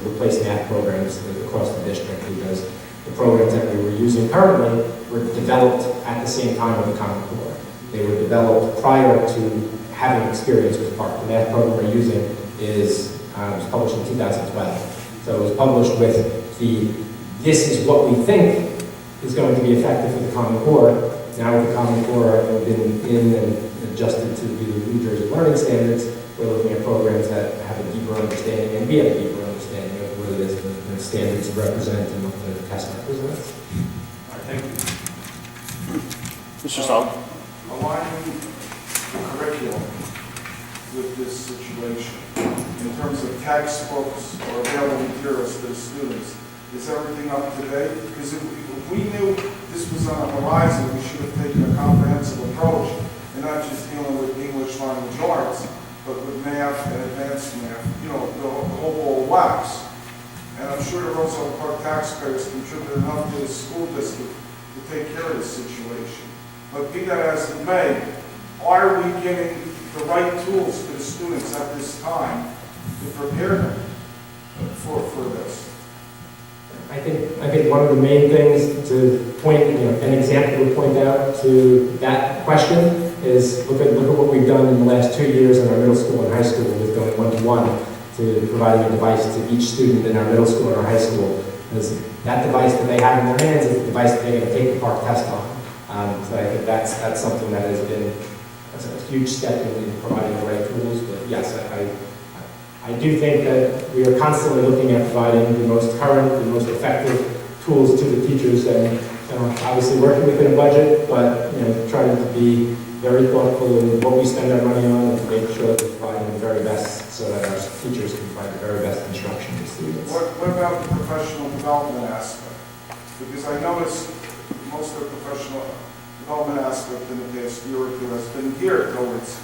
replace math programs across the district, because the programs that we were using currently were developed at the same time with the Common Core. They were developed prior to having experience with PARC. The math program we're using was published in 2012. So it was published with this is what we think is going to be effective for the Common Core. Now with the Common Core have been in and adjusted to the New Jersey Learning Standards, we're looking at programs that have a deeper understanding, and we have a deeper understanding of what it is the standards represent and what the test represents. All right, thank you. Mr. Song? Aligning curriculum with this situation. in terms of textbooks or available materials to the students? Is everything up to date? Because if we knew this was on the horizon, we should have taken a comprehensive approach and not just dealing with English language arts, but with math and advanced math, the whole ball of wax. And I'm sure the Roselle Park taxpayers contributed enough to the school district to take care of this situation. But be that as it may, are we giving the right tools to the students at this time to prepare them for this? I think one of the main things to point, an example to point out to that question is look at what we've done in the last 2 years in our middle school and high school with going one-to-one to providing a device to each student in our middle school and our high school. Because that device that they have in their hands is the device that they're going to take the park test on. So I think that's something that has been a huge step in providing the right tools. But yes, I do think that we are constantly looking at providing the most current, the most effective tools to the teachers, and obviously working within a budget, but trying to be very thoughtful in what we spend our money on and to make sure that we're providing the very best so that our teachers can provide the very best instruction to students. What about the professional development aspect? Because I noticed most of the professional development aspect in the past year or two has been geared towards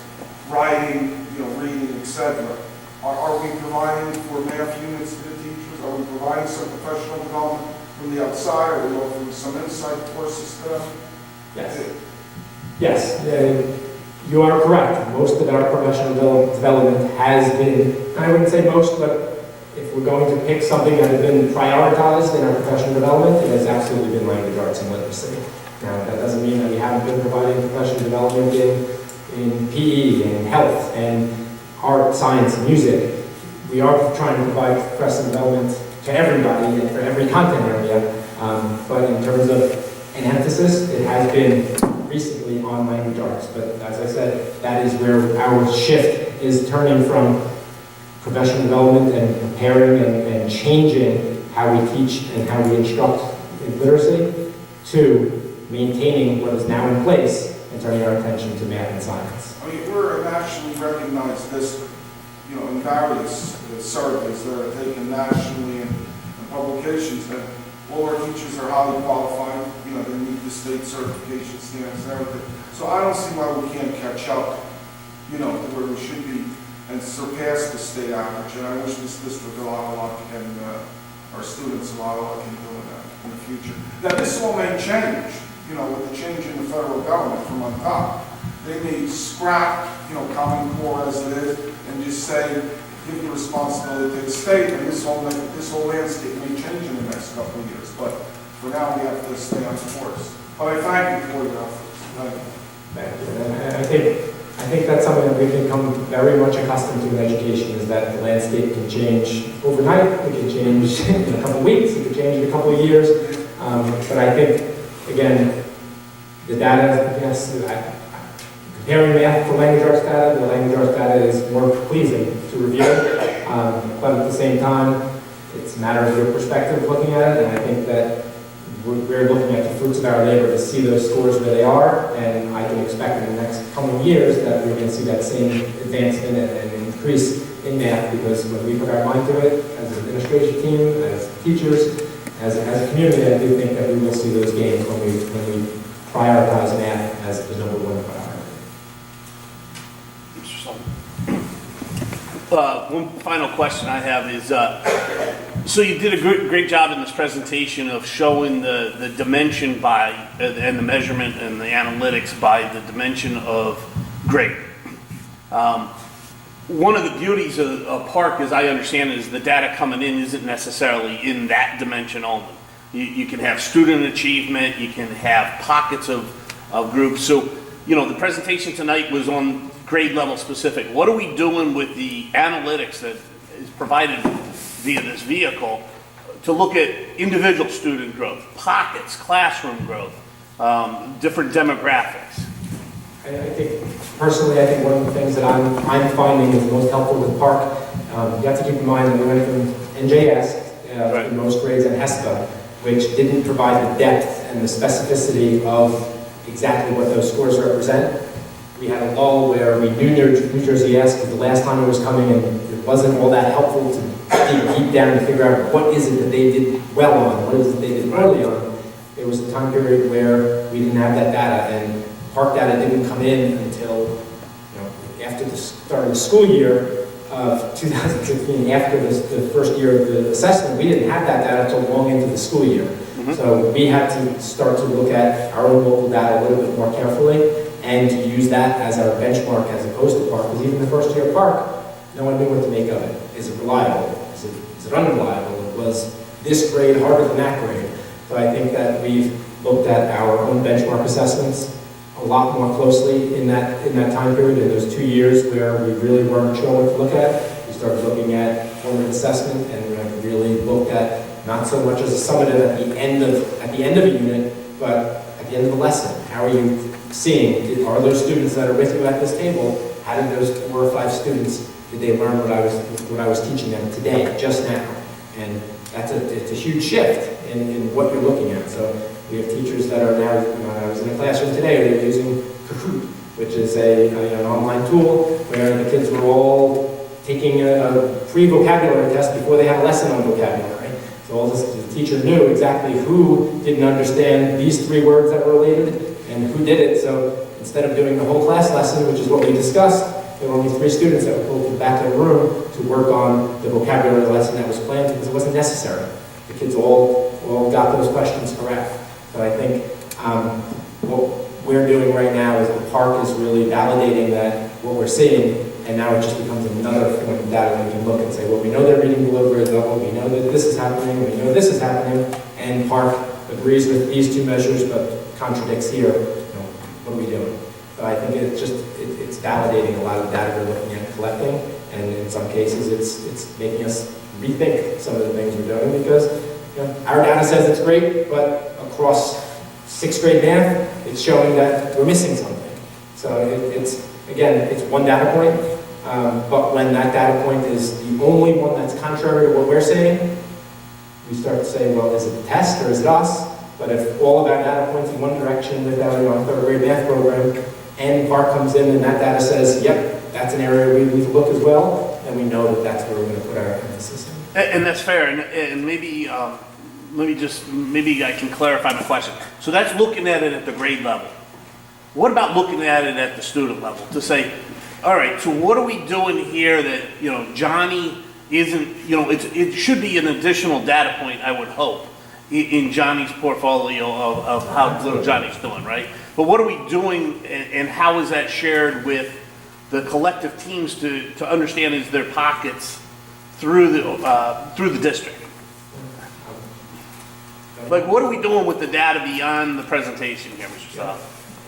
writing, reading, etc. Are we providing for math units to the teachers? Are we providing some professional development from the outside? Are we offering some insight courses to them? Yes. Yes, you are correct. Most of our professional development has been, I wouldn't say most, but if we're going to pick something that has been prioritized in our professional development, it has absolutely been language arts and literacy. Now, that doesn't mean that we haven't been providing professional development in PE and health and art, science, and music. We are trying to provide professional development to everybody and for every content area, but in terms of an emphasis, it has been recently on language arts. But as I said, that is where our shift is turning from professional development and preparing and changing how we teach and how we instruct in literacy to maintaining what is now in place and turning our attention to math and science. I mean, we're a nationally recognized district, in various surveys that are taken nationally and publications that all our teachers are highly qualified, they meet the state certification standards and everything. So I don't see why we can't catch up, to where we should be and surpass the state average. And I wish this district a lot of luck and our students a lot of luck in doing that in the future. Now this all may change, with the change in the federal government from on top. They may scrap, Common Core as it is and just say, give the responsibility to the state, and this whole landscape may change in the next couple of years. But for now, we have to stay on course. But I thank you for your efforts. Thank you. And I think that's something that we've become very much accustomed to in education, is that the landscape can change overnight, it can change in a couple of weeks, it can change in a couple of years. But I think, again, the data, yes, comparing math to language arts data, the language arts data is more pleasing to review. But at the same time, it's a matter of your perspective looking at it, and I think that we're looking at the fruits of our labor to see those scores where they are, and I can expect in the next coming years that we're going to see that same advancement and increase in math, because when we put our mind to it, as an administration team, as teachers, as a community, I do think that we will see those gains when we prioritize math as the number one priority. One final question I have is, so you did a great job in this presentation of showing the dimension by, and the measurement and the analytics by the dimension of grade. One of the beauties of a park, as I understand it, is the data coming in isn't necessarily in that dimension only. You can have student achievement, you can have pockets of groups. So, the presentation tonight was on grade level specific. What are we doing with the analytics that is provided via this vehicle to look at individual student growth, pockets, classroom growth, different demographics? I think, personally, I think one of the things that I'm finding is most helpful with Park, you have to keep in mind that we went from NJS Right. in most grades and HESPA, which didn't provide the depth and the specificity of exactly what those scores represent. We had a lull where we knew New Jersey S, because the last time it was coming and it wasn't all that helpful to dig deep down to figure out what is it that they did well on, what is it they did poorly on. There was a time period where we didn't have that data, and park data didn't come in until after the start of the school year of 2016, after the first year of the assessment. We didn't have that data until long into the school year. So we had to start to look at our own local data a little bit more carefully and to use that as our benchmark as opposed to park. Because even the first year of park, no one knew what to make of it. Is it reliable? Is it unreliable? Was this grade harder than that grade? So I think that we've looked at our own benchmark assessments a lot more closely in that time period, in those 2 years where we really weren't sure what to look at. We started looking at formative assessment and really looked at not so much as a summative at the end of a unit, but at the end of the lesson. How are you seeing? Are those students that are with you at this table, how did those 4 or 5 students, did they learn what I was teaching them today, just now? And it's a huge shift in what you're looking at. So we have teachers that are now, I was in a classroom today, they're using Kahoot, which is an online tool where the kids were all taking a pre-vocabulary test before they had a lesson on vocabulary. So the teacher knew exactly who didn't understand these 3 words that were related and who did it. So instead of doing the whole class lesson, which is what we discussed, there were only 3 students that were pulled to the back of the room to work on the vocabulary lesson that was planned because it wasn't necessary. The kids all got those questions correct. So I think what we're doing right now is the park is really validating that what we're seeing, and now it just becomes another form of data that we can look and say, well, we know they're reading below grade level, we know that this is happening, we know this is happening, and park agrees with these 2 measures but contradicts here. What are we doing? So I think it's validating a lot of data we're looking at collecting, and in some cases it's making us rethink some of the things we're doing because our data says it's great, but across 6th grade math, it's showing that we're missing something. So it's one data point, but when that data point is the only one that's contrary to what we're saying, we start to say, well, is it the test or is it us? But if all of our data points in one direction with our 3rd grade math program, and park comes in and that data says, yep, that's an area we need to look as well, then we know that that's where we're going to put our emphasis in. And that's fair, and maybe I can clarify my question. So that's looking at it at the grade level. What about looking at it at the student level to say, all right, so what are we doing here that, Johnny isn't, it should be an additional data point, I would hope, in Johnny's portfolio of how little Johnny's doing, right? But what are we doing and how is that shared with the collective teams to understand is their pockets through the district? Like, what are we doing with the data beyond the presentation here, Mr. Saab?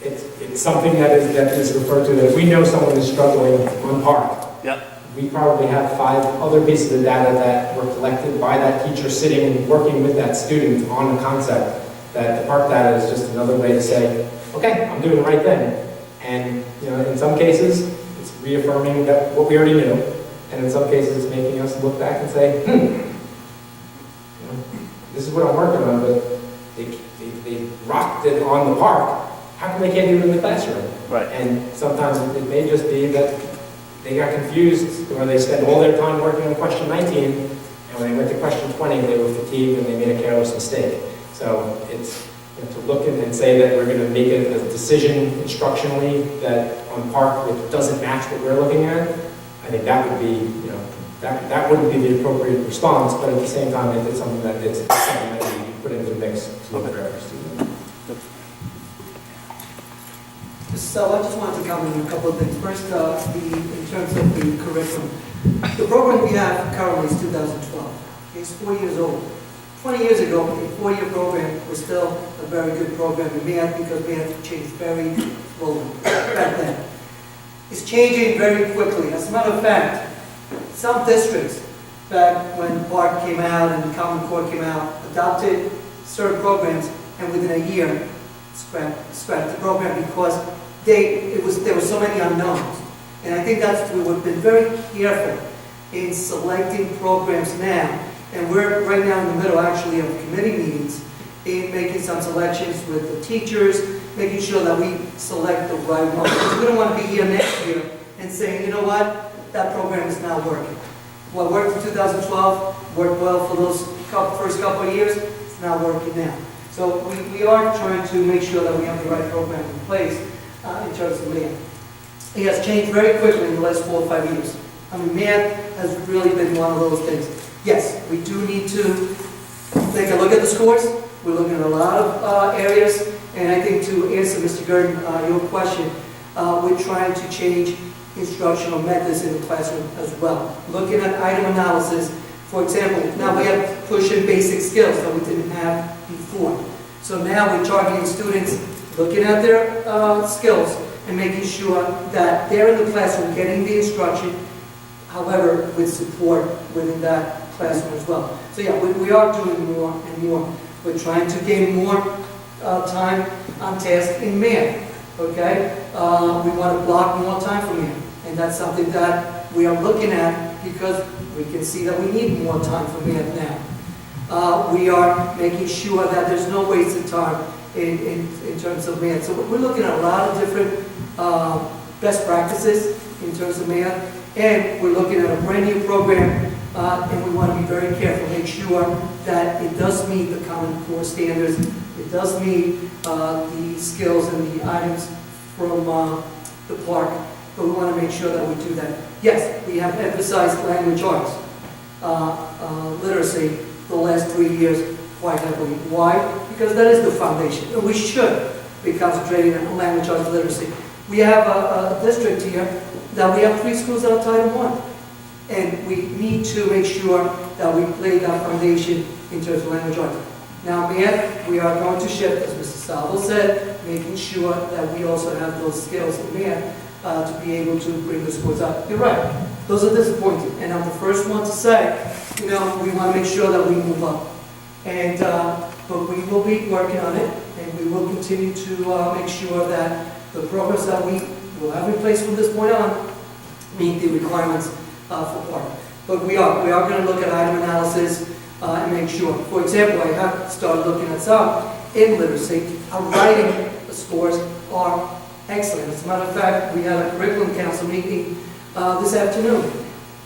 It's something that is referred to that if we know someone is struggling on park, yep. We probably have 5 other pieces of data that were collected by that teacher sitting and working with that student on a concept, that the park data is just another way to say, okay, I'm doing the right thing. And in some cases, it's reaffirming that what we already knew, and in some cases, it's making us look back and say, this is what I'm working on, but they rocked it on the park. How come they can't do it in the classroom? Right. And sometimes it may just be that they got confused, or they spent all their time working on question 19, and when they went to question 20, they were fatigued and they made a careless mistake. So it's to look and say that we're going to make a decision instructionally that on park which doesn't match what we're looking at. I think that would be, that wouldn't be the appropriate response, but at the same time, it's something that we put into the mix to look for every student. So I just wanted to comment on a couple of things. First, in terms of the curriculum. The program we have currently is 2012. It's 4 years old. 20 years ago, a 4-year program was still a very good program in math because we had to change very slowly back then. It's changing very quickly. As a matter of fact, some districts, back when Park came out and Common Core came out, adopted certain programs and within a year scrapped the program because there were so many unknowns. And I think we've been very careful in selecting programs now. And we're right now in the middle actually of committee meetings in making some selections with the teachers, making sure that we select the right one. Because we don't want to be here next year and saying, you know what, that program is not working. What worked in 2012 worked well for those first couple of years. It's not working now. So we are trying to make sure that we have the right program in place in terms of math. It has changed very quickly in the last 4 or 5 years. I mean, math has really been one of those things. Yes, we do need to take a look at the scores. We're looking at a lot of areas, and I think to answer Mr. Gurdon, your question, we're trying to change instructional methods in the classroom as well. Looking at item analysis, for example, now we have pushing basic skills that we didn't have before. So now we're targeting students, looking at their skills and making sure that they're in the classroom getting the instruction, however, with support within that classroom as well. So yeah, we are doing more and more. We're trying to gain more time on task in math, okay? We want to block more time for math, and that's something that we are looking at because we can see that we need more time for math now. We are making sure that there's no wasted time in terms of math. So we're looking at a lot of different best practices in terms of math, and we're looking at a brand new program, and we want to be very careful, make sure that it does meet the Common Core standards, it does meet the skills and the items from the park, but we want to make sure that we do that. Yes, we have emphasized language arts, literacy, the last 3 years quite heavily. Why? Because that is the foundation, and we should be concentrating on language arts literacy. We have a district here that we have 3 schools that are Title I. And we need to make sure that we lay that foundation in terms of language arts. Now, math, we are going to shift, as Mr. Salvo said, making sure that we also have those skills in math to be able to bring the scores up. You're right, those are disappointing. And I'm the first one to say, we want to make sure that we move up. And, but we will be working on it, and we will continue to make sure that the programs that we will have in place from this point on meet the requirements for park. But we are going to look at item analysis and make sure. For example, I have started looking at some in literacy. Our writing scores are excellent. As a matter of fact, we had a curriculum council meeting this afternoon.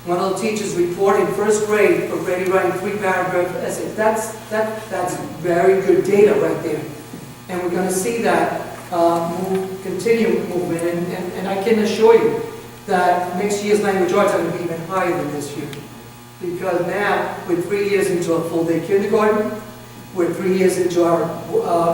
One of the teachers reported first grade already writing 3-paragraph essays. That's very good data right there. And we're going to see that continue movement. And I can assure you that next year's language arts are going to be even higher than this year. Because now, we're 3 years into a full-day kindergarten, we're 3 years into our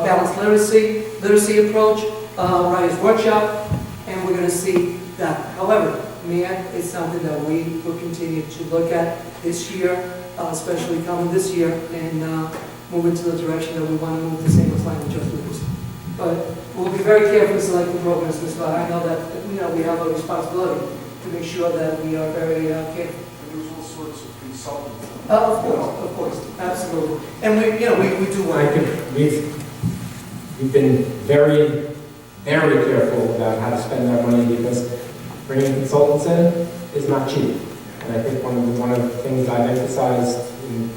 balanced literacy approach, writer's workshop, and we're going to see that. However, math is something that we will continue to look at this year, especially coming this year, and move into the direction that we want to move the same as language arts literacy. But we'll be very careful in selecting programs, Ms. Scott. I know that we have a responsibility to make sure that we are very careful. And there's all sorts of consultants. Of course, absolutely. And we do want. I think we've been very, very careful about how to spend our money because bringing consultants in is not cheap. And I think one of the things I've emphasized in the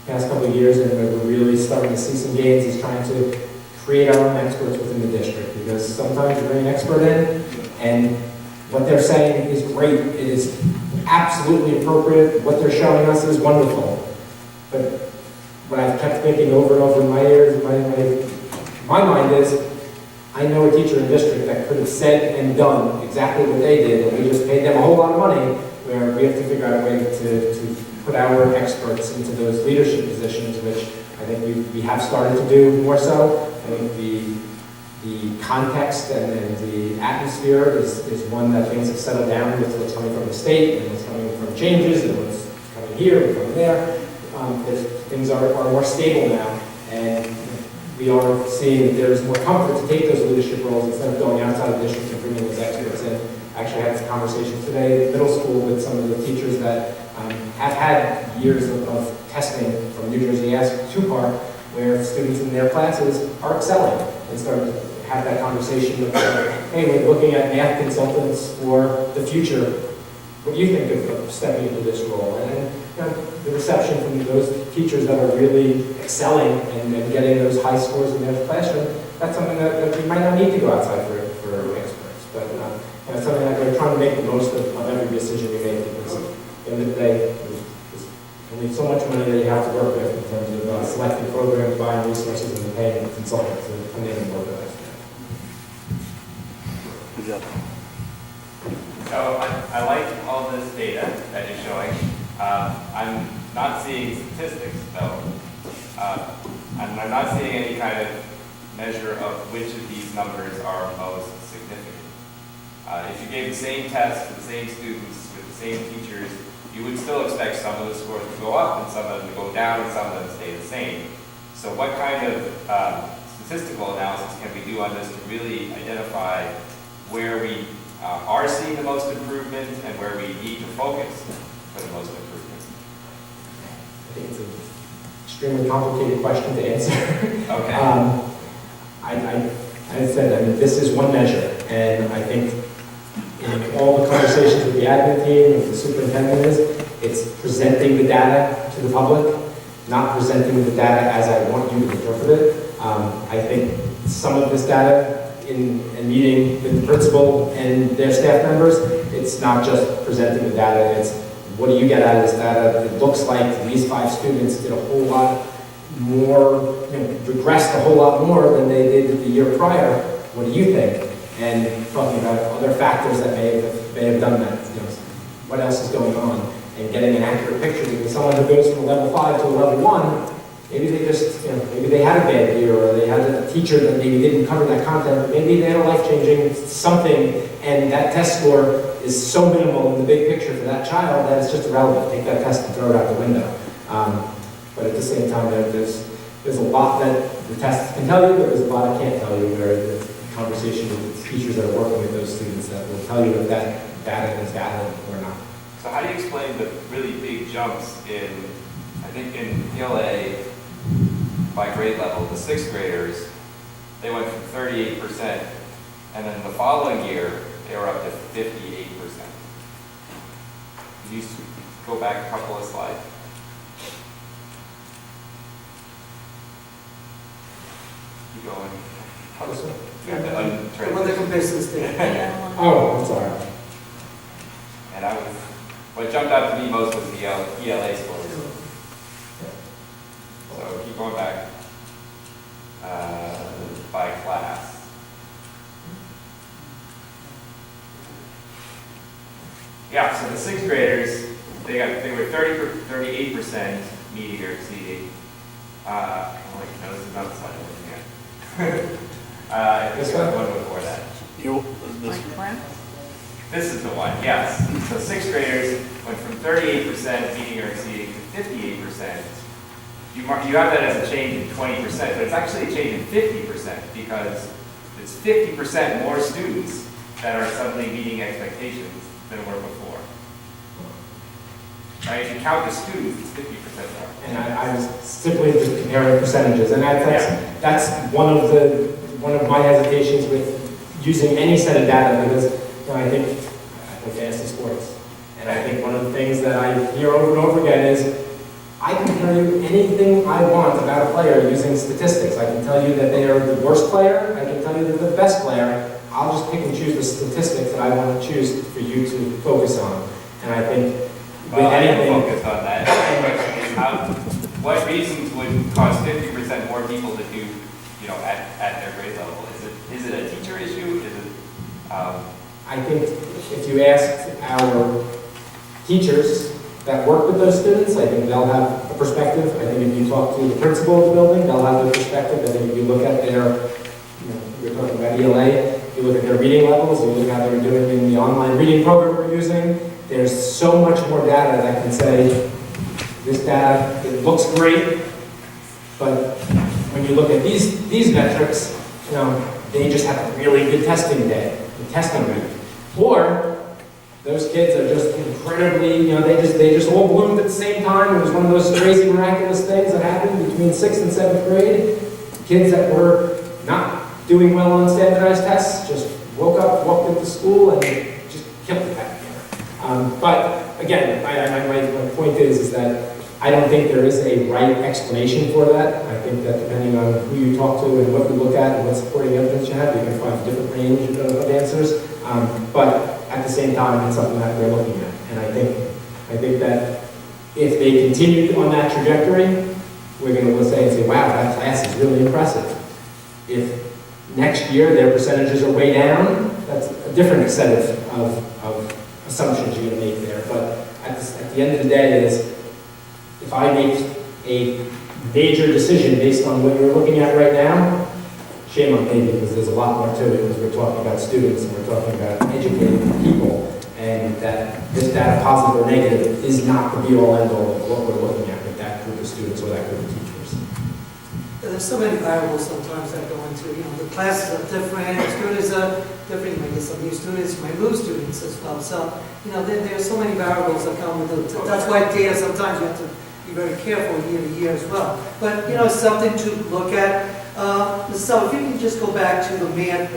past couple of years and where we're really starting to see some gains is trying to create our own experts within the district, because sometimes you bring an expert in and what they're saying is great, it is absolutely appropriate, what they're showing us is wonderful. But what I've kept thinking over and over in my ears, my mind is, I know a teacher in the district that could have said and done exactly what they did, and we just paid them a whole lot of money, where we have to figure out a way to put our experts into those leadership positions, which I think we have started to do more so. I think the context and the atmosphere is one that things have settled down with what's coming from the state and what's coming from changes and what's coming here and from there. Things are more stable now, and we are seeing that there is more comfort to take those leadership roles instead of going outside of the district and bringing those experts in. I actually had some conversations today at middle school with some of the teachers that have had years of testing from New Jersey Ask to Park, where students in their classes are excelling, and starting to have that conversation with hey, we're looking at math consultants for the future. What do you think of stepping into this role? And the reception from those teachers that are really excelling and getting those high scores in their classroom, that's something that we might not need to go outside for experts. But it's something that we're trying to make the most of every decision we make, because at the end of the day, you have so much money that you have to work with in terms of selecting programs, buying resources, and paying consultants to come in and work with us. Good job. So I like all this data that you're showing. I'm not seeing statistics though. I'm not seeing any kind of measure of which of these numbers are most significant. If you gave the same test to the same students with the same teachers, you would still expect some of the scores to go up and some of them to go down and some of them to stay the same. So what kind of statistical analysis can we do on this to really identify where we are seeing the most improvement and where we need to focus for the most improvement? I think it's an extremely complicated question to answer. Okay. I said, I mean, this is one measure, and I think in all the conversations with the admin team, with the superintendent it's presenting the data to the public, not presenting the data as I want you to interpret it. I think some of this data in meeting with the principal and their staff members, it's not just presenting the data, it's what do you get out of this data? It looks like these 5 students did a whole lot more, regressed a whole lot more than they did the year prior. What do you think? And talking about other factors that may have done that. What else is going on? And getting an accurate picture. Because someone who goes from a level 5 to a level 1, maybe they just, maybe they had a bad year, or they had a teacher that maybe didn't cover that content, but maybe they had a life-changing something, and that test score is so minimal in the big picture for that child that it's just irrelevant. Take that test and throw it out the window. But at the same time, there's a lot that the tests can tell you, but there's a lot I can't tell you, where the conversation with the teachers that are working with those students that will tell you if that data is valid or not. So how do you explain the really big jumps in, I think in PLA by grade level, the 6th graders, they went from 38%, and then the following year, they were up to 58%. Could you go back a couple of slides? Keep going. How this one? You have to The one that compares to the state. Oh, I'm sorry. And what jumped out to me most was the ELA scores. So keep going back by class. Yeah, so the 6th graders, they were 38% meeting or exceeding. Oh, no, this is not the slide I'm looking at. This one before that. This is the one, yes. So 6th graders went from 38% meeting or exceeding to 58%. You have that as a change in 20%, but it's actually a change in 50% because it's 50% more students that are suddenly meeting expectations than were before. Right? If you count the students, it's 50% more. And I was simply just comparing percentages, and that's one of my hesitations with using any set of data, because I think fantasy sports, and I think one of the things that I hear over and over again is I can tell you anything I want about a player using statistics. I can tell you that they are the worst player. I can tell you they're the best player. I'll just pick and choose the statistics that I want to choose for you to focus on. And I think well, I didn't focus on that. What reasons would cause 50% more people to do, at their grade level? Is it a teacher issue? Is it? I think if you asked our teachers that work with those students, I think they'll have a perspective. I think if you talk to the principal of the building, they'll have a perspective. I think if you look at their, we're talking about ELA, if you look at their reading levels, you look at how they're doing in the online reading program we're using, there's so much more data that can say, this data, it looks great, but when you look at these metrics, they just have a really good testing day, testing week. Or those kids are just incredibly, they just all bloomed at the same time. It was one of those crazy miraculous things that happened between 6th and 7th grade. Kids that were not doing well on standardized tests just woke up, walked into school, and just killed it that year. But again, my point is that I don't think there is a right explanation for that. I think that depending on who you talk to and what you look at and what supporting evidence you have, you can find a different range of answers. But at the same time, it's something that we're looking at. And I think that If they continue on that trajectory, we're going to look and say, wow, that class is really impressive. If next year their percentages are way down, that's a different set of assumptions you're going to make there. But at the end of the day is, if I make a major decision based on what you're looking at right now, shame on me, because there's a lot more to it, because we're talking about students and we're talking about educating people, and that this data, positive or negative, is not the be-all end-all of what we're looking at with that group of students or that group of teachers. There's so many variables sometimes that go into, the classes are different, the students are different, you might get some new students, you might lose students as well. So, there's so many variables that come with it. That's why data, sometimes you have to be very careful year to year as well. But, it's something to look at. So if you can just go back to the math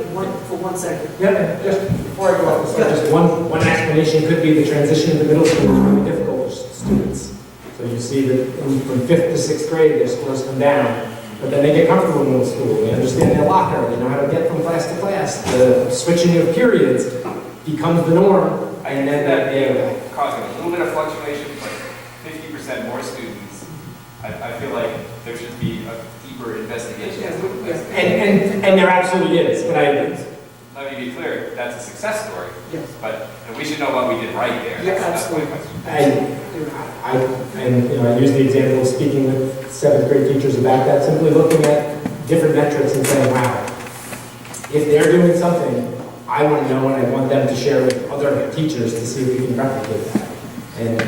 for 1 second. Yeah, just before I go off, just one explanation could be the transition to middle school is really difficult for students. So you see that from 5th to 6th grade, their scores come down. But then they get comfortable in middle school. They understand their locker. They know how to get from class to class. The switching of periods becomes the norm. And then that causing a little bit of fluctuation, but 50% more students. I feel like there should be a deeper investigation. And there absolutely is. But let me be clear, that's a success story. Yes. But we should know what we did right there. Yeah, That's my absolutely. question. I use the example of speaking with 7th grade teachers about that, simply looking at different metrics and saying, wow, if they're doing something, I want to know and I want them to share with other teachers to see if we can replicate that. And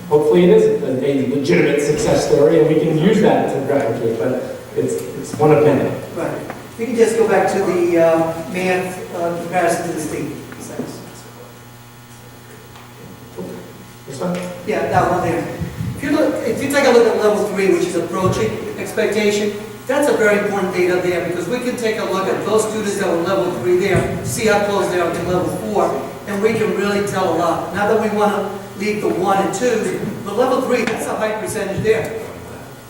hopefully it is a legitimate success story and we can use that to replicate, but it's one of many. Right. We can just go back to the math comparison to the state. This one? Yeah, that one there. If you take a look at level 3, which is approaching expectation, that's a very important data there, because we can take a look at those students that were level 3 there, see how close they are to level 4, and we can really tell a lot. Not that we want to leave the 1 and 2, but level 3, that's a high percentage there.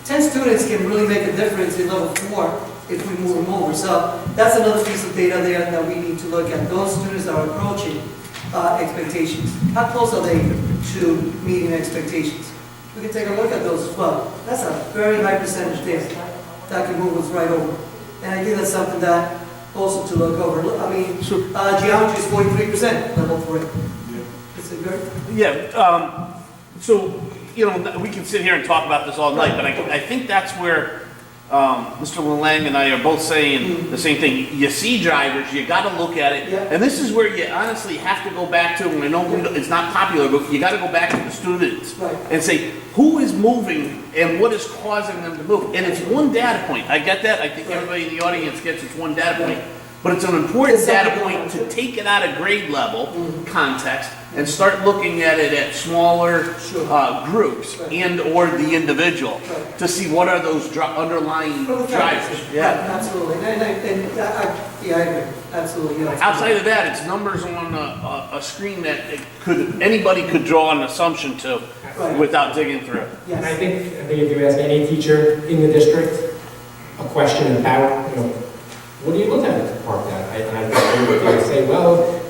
10 students can really make a difference in level 4 if we move them over. So that's another piece of data there that we need to look at. Those students that are approaching expectations. How close are they to meeting expectations? We can take a look at those as well. That's a very high percentage there. That can move us right over. And I think that's something that also to look over. I mean, geometry is 43% level 3. Is it good? Yeah, so, we can sit here and talk about this all night, but I think that's where Mr. Lang and I are both saying the same thing. You see drivers, you got to look at it, and this is where you honestly have to go back to, and I know it's not popular, but you got to go back to the students and say, who is moving and what is causing them to move? And it's one data point. I get that. I think everybody in the audience gets it's one data point. But it's an important data point to take it out of grade level context and start looking at it at smaller groups and or the individual to see what are those underlying drivers. Yeah, absolutely. And I agree. Absolutely. Yeah. Outside of that, it's numbers on a screen that anybody could draw an assumption to without digging through. And I think if you ask any teacher in the district a question about, what do you look at to park that? And I would say, well,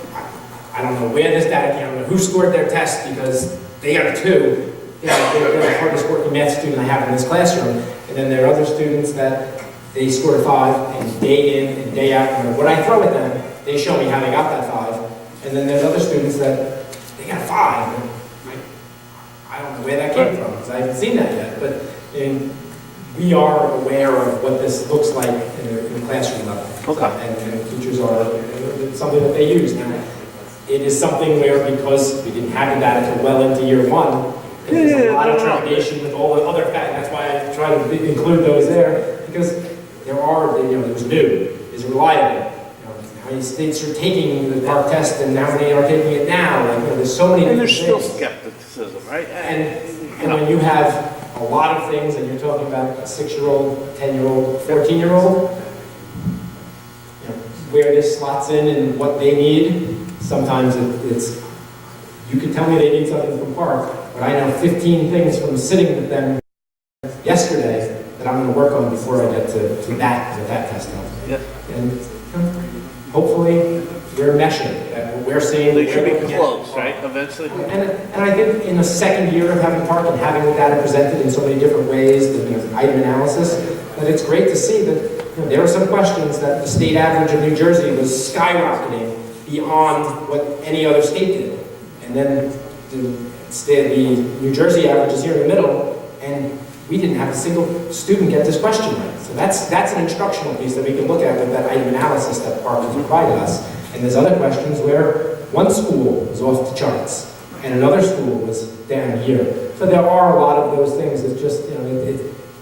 I don't know where this data came from, who scored their test because they got a 2. They're the hardest working math student I have in this classroom. And then there are other students that they scored a 5, and day in and day out, what I throw at them, they show me how they got that 5. And then there's other students that they got a 5. And I don't know where that came from because I haven't seen that yet. But we are aware of what this looks like in the classroom level. And teachers are, it's something that they use. Now, it is something where, because we didn't have the data until well into year 1, there's a lot of trepidation with all the other factors. That's why I try to include those there, because there are, there's new, is reliable. How many states are taking the PARC test and how many are taking it now? There's so many. And there's still skepticism, right? And when you have a lot of things, and you're talking about a 6-year-old, 10-year-old, 14-year-old, where this slots in and what they need, sometimes it's, you can tell me they need something from PARC, but I know 15 things from sitting with them yesterday that I'm going to work on before I get to that test. And hopefully we're meshing, that what we're seeing. They should be what we're close, getting. right, eventually? And I think in the second year of having Park and having the data presented in so many different ways, the item analysis, that it's great to see that there are some questions that the state average of New Jersey was skyrocketing beyond what any other state did. And then the New Jersey average is here in the middle, and we didn't have a single student get this question right. So that's an instructional piece that we can look at with that item analysis that Park has provided us. And there's other questions where one school was off the charts, and another school was down here. So there are a lot of those things that just,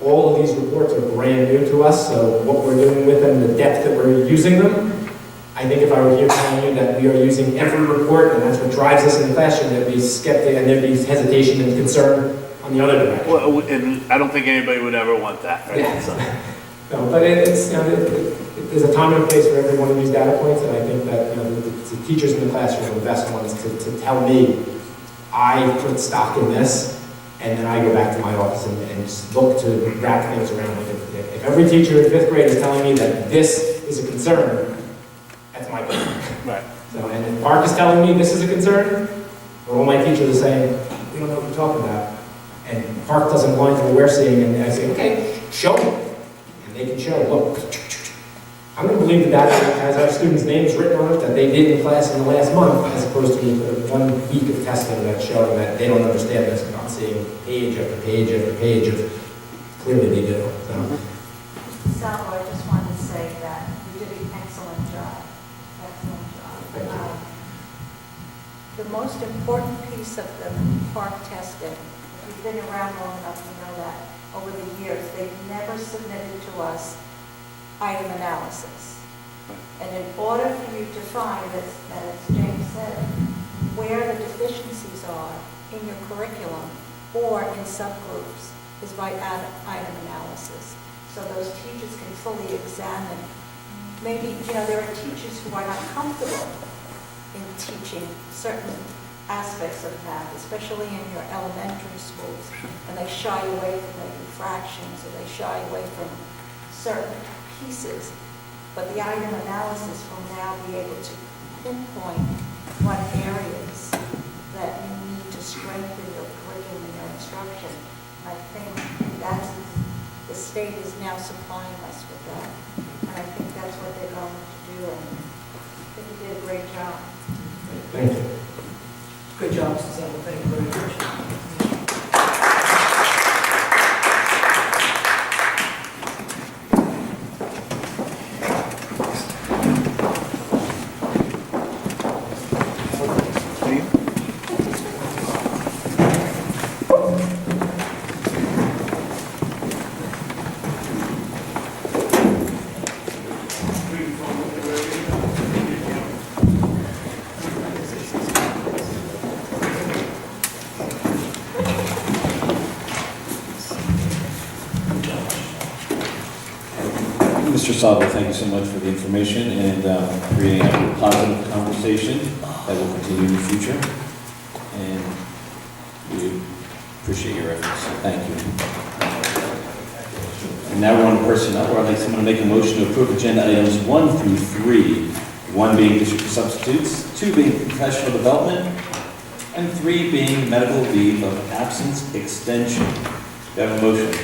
all of these reports are brand new to us, so what we're doing with them, the depth that we're using them, I think if I were here telling you that we are using every report, and that's what drives us in the classroom, there'd be skeptic, and there'd be hesitation and concern on the other direction. Well, and I don't think anybody would ever want that, right? Yeah. So. No, but there's a time and a place for every one of these data points, and I think that the teachers in the classroom are the best ones to tell me, I put stock in this, and then I go back to my office and just look to wrap things around. Like if every teacher in 5th grade is telling me that this is a concern, that's my concern. Right. So, and if Park is telling me this is a concern, or all my teachers are saying, we don't know what we're talking about, and Park doesn't align to what we're seeing, and I say, okay, show me. And they can show, look, I'm going to believe the data has our students' names written on it that they did in class in the last month, as opposed to 1 week of testing that's showing that they don't understand this, and not seeing page after page after page of clearly they do. So. Salvo, I just wanted to say that you did an excellent job. Excellent job. The most important piece of the Park testing, if you've been around long enough, you know that over the years, they've never submitted to us item analysis. And in order for you to find, as James said, where the deficiencies are in your curriculum or in subgroups is by item analysis. So those teachers can fully examine. Maybe, there are teachers who are not comfortable in teaching certain aspects of math, especially in your elementary schools, and they shy away from maybe fractions, or they shy away from certain pieces. But the item analysis will now be able to pinpoint what areas that you need to strengthen your curriculum and your instruction. I think the state is now supplying us with that. And I think that's what they're going to do, and I think you did a great job. Thank you. Good job, Susanna. Thank you very much. Mr. Salvo, thank you so much for the information and creating a positive conversation that will continue in the future. And we appreciate your efforts. Thank you. And now we're on to personnel, where I'd like someone to make a motion to approve agenda items 1 through 3. 1 being district substitutes, 2 being professional development, and 3 being medical leave of absence extension. Do you have a motion?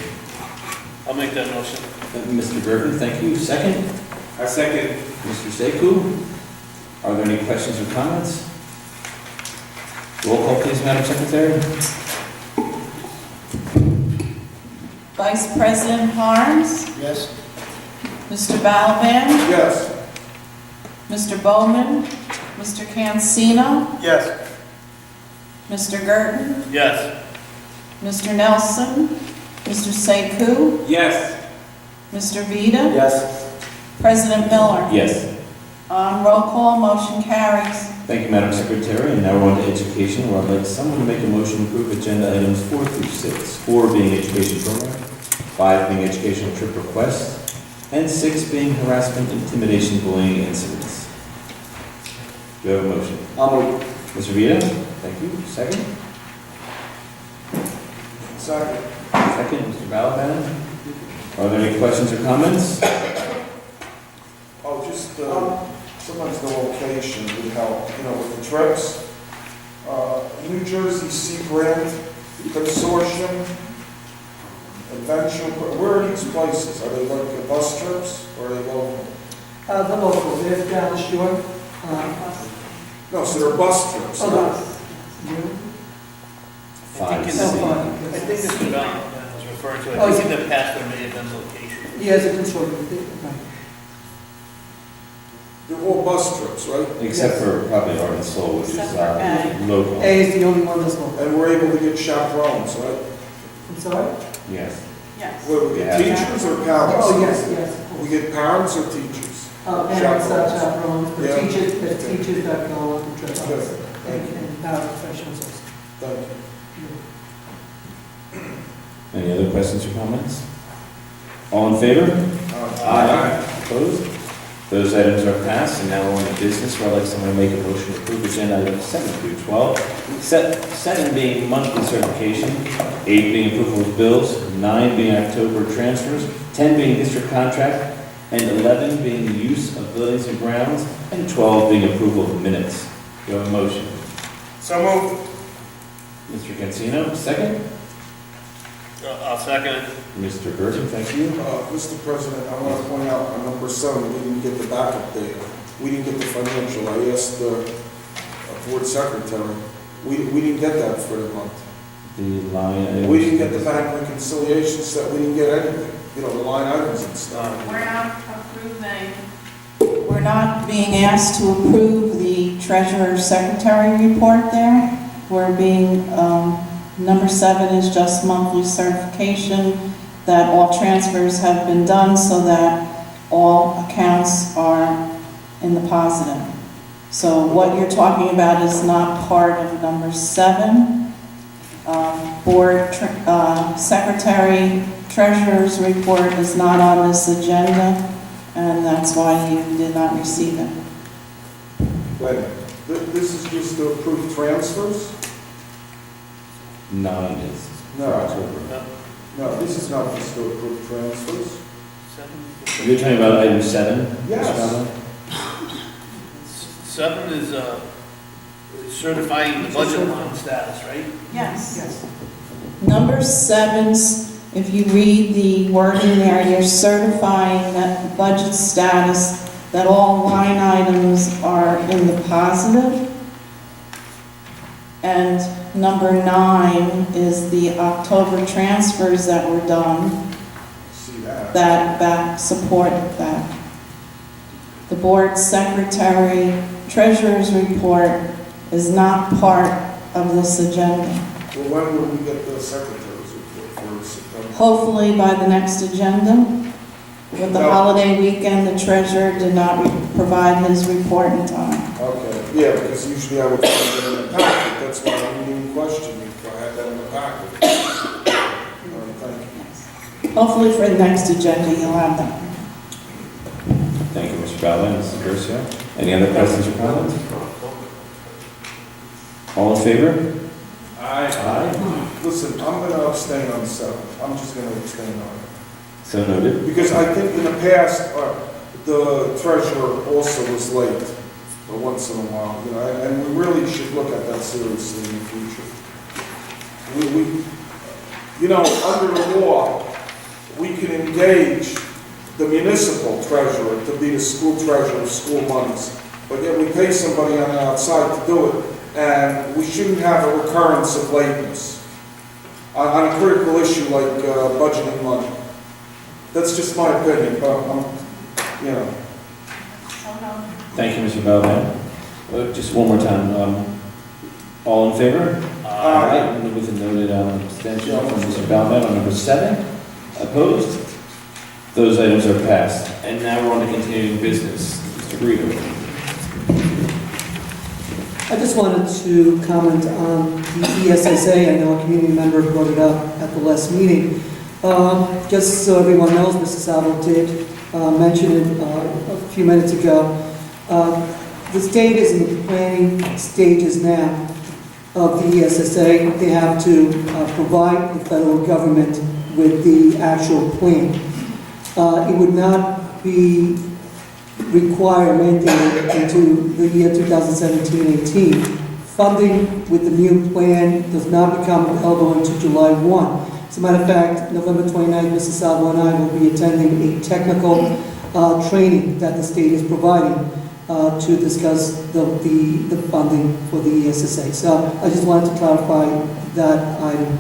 I'll make that motion. Mr. Griffin, thank you. Second? I second. Mr. Sekou? Are there any questions or comments? Roll call, please, Madam Secretary. Vice President Harms? Yes. Mr. Balaban? Yes. Mr. Bowman? Mr. Cancino? Yes. Mr. Gerton? Yes. Mr. Nelson? Mr. Sekou? Yes. Mr. Vida? Yes. President Miller? Yes. On roll call, motion carries. Thank you, Madam Secretary. And now we're on to education, where I'd like someone to make a motion to approve agenda items 4 through 6. 4 being education program, 5 being educational trip request, and 6 being harassment, intimidation, bullying incidents. Do you have a motion? I'll move. Mr. Vito? Thank you. Second? Second. Second, Mr. Balaban. Are there any questions or comments? Oh, just, sometimes the location would help, you know, with the trips. New Jersey Sea Grant Consortium, Adventure, where are these places? Are they like bus trips or are they local? The local, they're down the shore. No, so they're bus trips. Oh, no? I think Mr. Bell was referring to, I think in the past there may have been locations. He has a consortium, right. They're all bus trips, right? Except for probably Arkansas, which is local. A is the only one that's local. And we're able to get chaperones, right? I'm sorry? Yes. Yes. What, we get Yeah. teachers or parents? Oh, yes. We get parents or teachers? Parents, chaperones, but Yeah. teachers that go on the trip. Good. And paraprofessionals also. Thank you. Any other questions or comments? All in favor? Aye. Opposed? Those items are passed, and now we're on to business, where I'd like someone to make a motion to approve agenda items 7 through 12. 7 being monthly certification, 8 being approval of bills, 9 being October transfers, 10 being district contract, and 11 being the use of buildings and grounds, and 12 being approval of minutes. Do you have a motion? So moved. Mr. Cancino, second. I'll second it. Mr. Burton, thank you. Mr. President, I want to point out on number 7, we didn't get the backup data. We didn't get the financial. I asked the board secretary. We didn't get that for the month. The line items. We didn't get the bank reconciliations, that we didn't get anything. You know, the line items and stuff. We're not approving. We're not being asked to approve the treasurer secretary report there. We're being, number 7 is just monthly certification that all transfers have been done so that all accounts are in the positive. So what you're talking about is not part of number 7. Board secretary treasurer's report is not on this agenda, and that's why you did not receive it. Wait a minute. This is just to approve transfers? Not on this. No. For October. No, this is not just to approve transfers. You're talking about item 7? Yes. Mr. 7 is certifying the budget line status, right? Yes. Number 7, if you read the wording there, you're certifying that the budget status, that all line items are in the positive. And number 9 is the October transfers that were done See that? that support that. The board secretary treasurer's report is not part of this agenda. Well, when will we get the secretary's report for September? Hopefully by the next agenda. With the holiday weekend, the treasurer did not provide his report in time. Okay, yeah, because usually I would find it in the packet, that's why I didn't even question you, if I had that in the packet. All right, thank you. Hopefully for the next agenda, you'll have that. Thank you, Mr. Bowden. Mrs. Garcia. Any other questions or comments? All in favor? Aye. Listen, I'm going to abstain on 7. I'm just going to abstain on it. So noted. Because I think in the past, the treasurer also was late, but once in a while, you know, and we really should look at that seriously in the future. You know, under the law, we can engage the municipal treasurer to be the school treasurer of school monies, but yet we pay somebody on the outside to do it, and we shouldn't have a recurrence of lateness on a critical issue like budgeting money. That's just my opinion, but you know. Thank you, Mr. Bowden. Just one more time. All in favor? Aye. With a noted abstention from Mr. Bowden on number 7. Opposed? Those items are passed. And now we're on to continuing business. Mr. Brito. I just wanted to comment on the ESSA. I know a community member brought it up at the last meeting. Just so everyone knows, Mrs. Salvo did mention it a few minutes ago. The state is in the planning stages now of the ESSA. They have to provide the federal government with the actual plan. It would not be require mandated into the year 2017-18. Funding with the new plan does not become available until July 1. As a matter of fact, November 29th, Mrs. Salvo and I will be attending a technical training that the state is providing to discuss the funding for the ESSA. So I just wanted to clarify that item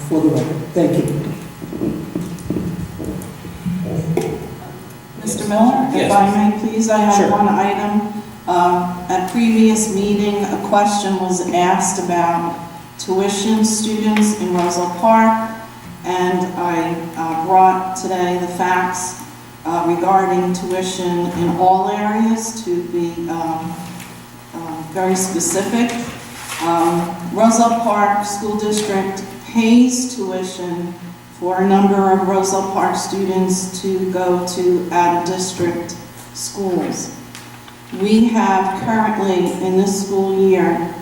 for the record. Thank you. Mr. Miller, if Yes. I may please, I have Sure. one item. At previous meeting, a question was asked about tuition students in Roselle Park, and I brought today the facts regarding tuition in all areas to be very specific. Roselle Park School District pays tuition for a number of Roselle Park students to go to out-of-district schools. We have currently, in this school year,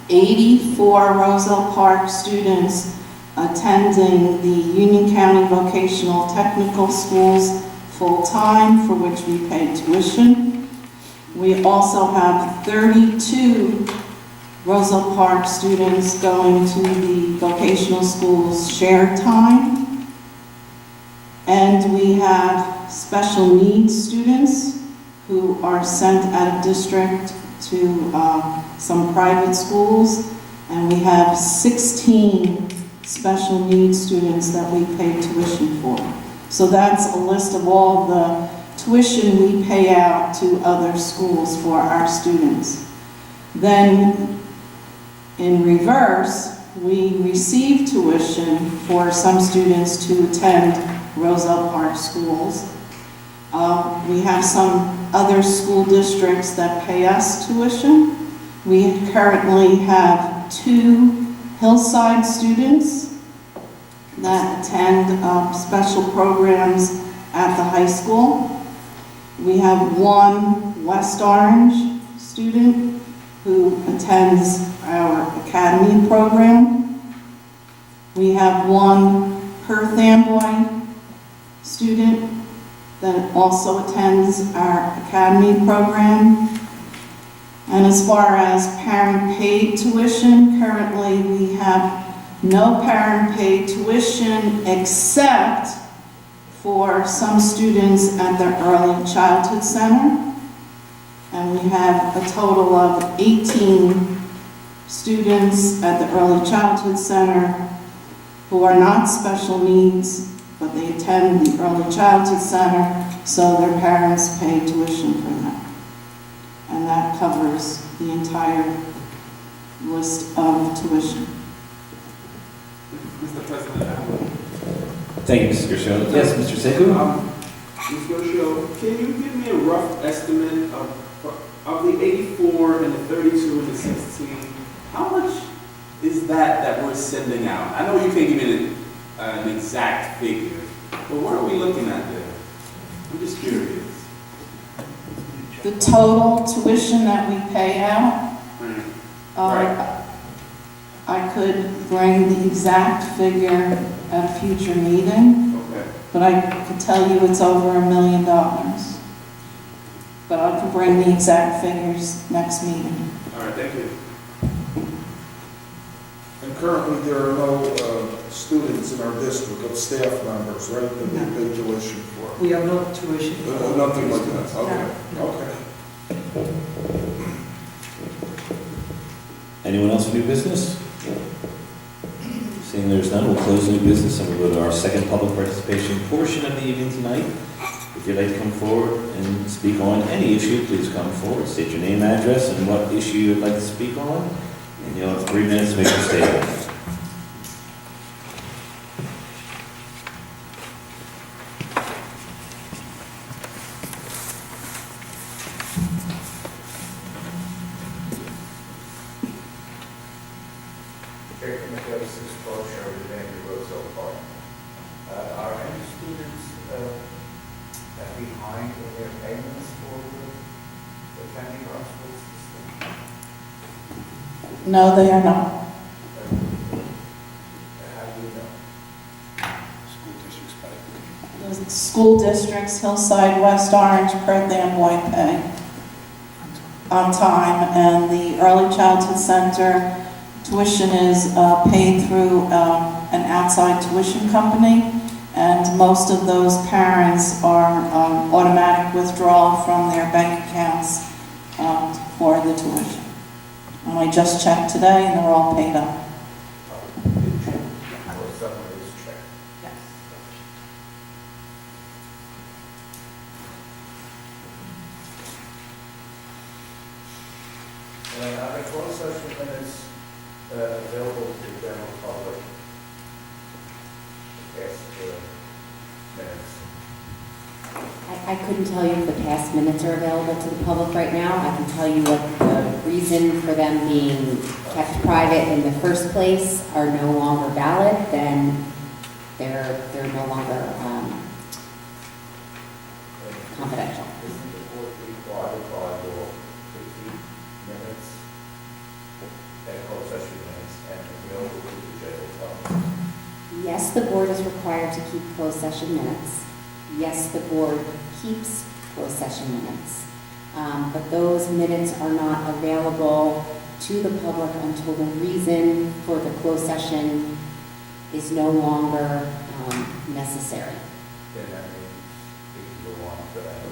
84 Roselle Park students attending the Union County Vocational Technical Schools full-time, for which we pay tuition. We also have 32 Roselle Park students going to the vocational schools shared time. And we have special needs students who are sent out of district to some private schools. And we have 16 special needs students that we pay tuition for. So that's a list of all the tuition we pay out to other schools for our students. Then, in reverse, we receive tuition for some students to attend Roselle Park schools. We have some other school districts that pay us tuition. We currently have 2 Hillside students that attend special programs at the high school. We have 1 West Orange student who attends our academy program. We have 1 Perth Amboy student that also attends our academy program. And as far as parent-paid tuition, currently we have no parent-paid tuition except for some students at the Early Childhood Center. And we have a total of 18 students at the Early Childhood Center who are not special needs, but they attend the Early Childhood Center, so their parents pay tuition for them. And that covers the entire list of tuition. Mr. President, Thank you, Mr. Gershon. Yes, Mr. Sekou? Ms. Gershon, can you give me a rough estimate of the 84 and the 32 and the 16? How much is that we're sending out? I know you can't give me an exact figure, but what are we looking at there? I'm just curious. The total tuition that we pay out, I could bring the exact figure at a future meeting, but I could tell you it's over $1 million. But I can bring the exact figures next meeting. All right, thank you. And currently, there are no students in our district of staff members, right, that we pay tuition for? We have no tuition. Nothing like that, okay, okay. Anyone else with new business? Seeing there's none, we'll close new business and we'll go to our second public participation portion of the evening tonight. If you'd like to come forward and speak on any issue, please come forward, state your name, address, and what issue you'd like to speak on, and you'll have 3 minutes to make your statement. Are any students behind in their payments for attending our school system? No, they are not. How do you know? The school districts, Hillside, West Orange, Perth Amboy pay on time, and the Early Childhood Center tuition is paid through an outside tuition company, and most of those parents are automatic withdrawal from their bank accounts for the tuition. And I just checked today, and they're all paid up. And are the closed session minutes available to the general public? Yes, minutes. I couldn't tell you if the past minutes are available to the public right now. I can tell you what the reason for them being kept private in the first place are no longer valid, then they're no longer confidential. Isn't the board required by law to keep minutes, and closed session minutes, and available to the general public? Yes, the board is required to keep closed session minutes. Yes, the board keeps closed session minutes. But those minutes are not available to the public until the reason for the closed session is no longer necessary. Then that means it can go on forever.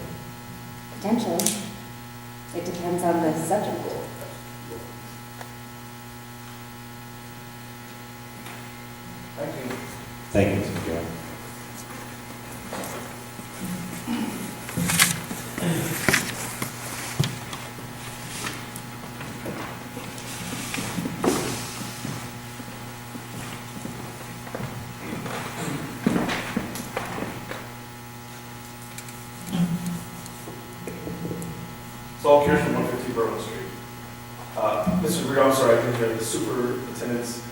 Potentially. It depends on the subject. Thank you. Thank you, Mr. Chair. Saul Kears from 150 Bourbon Street. Mr. Rio, I'm sorry, I didn't hear the superintendent's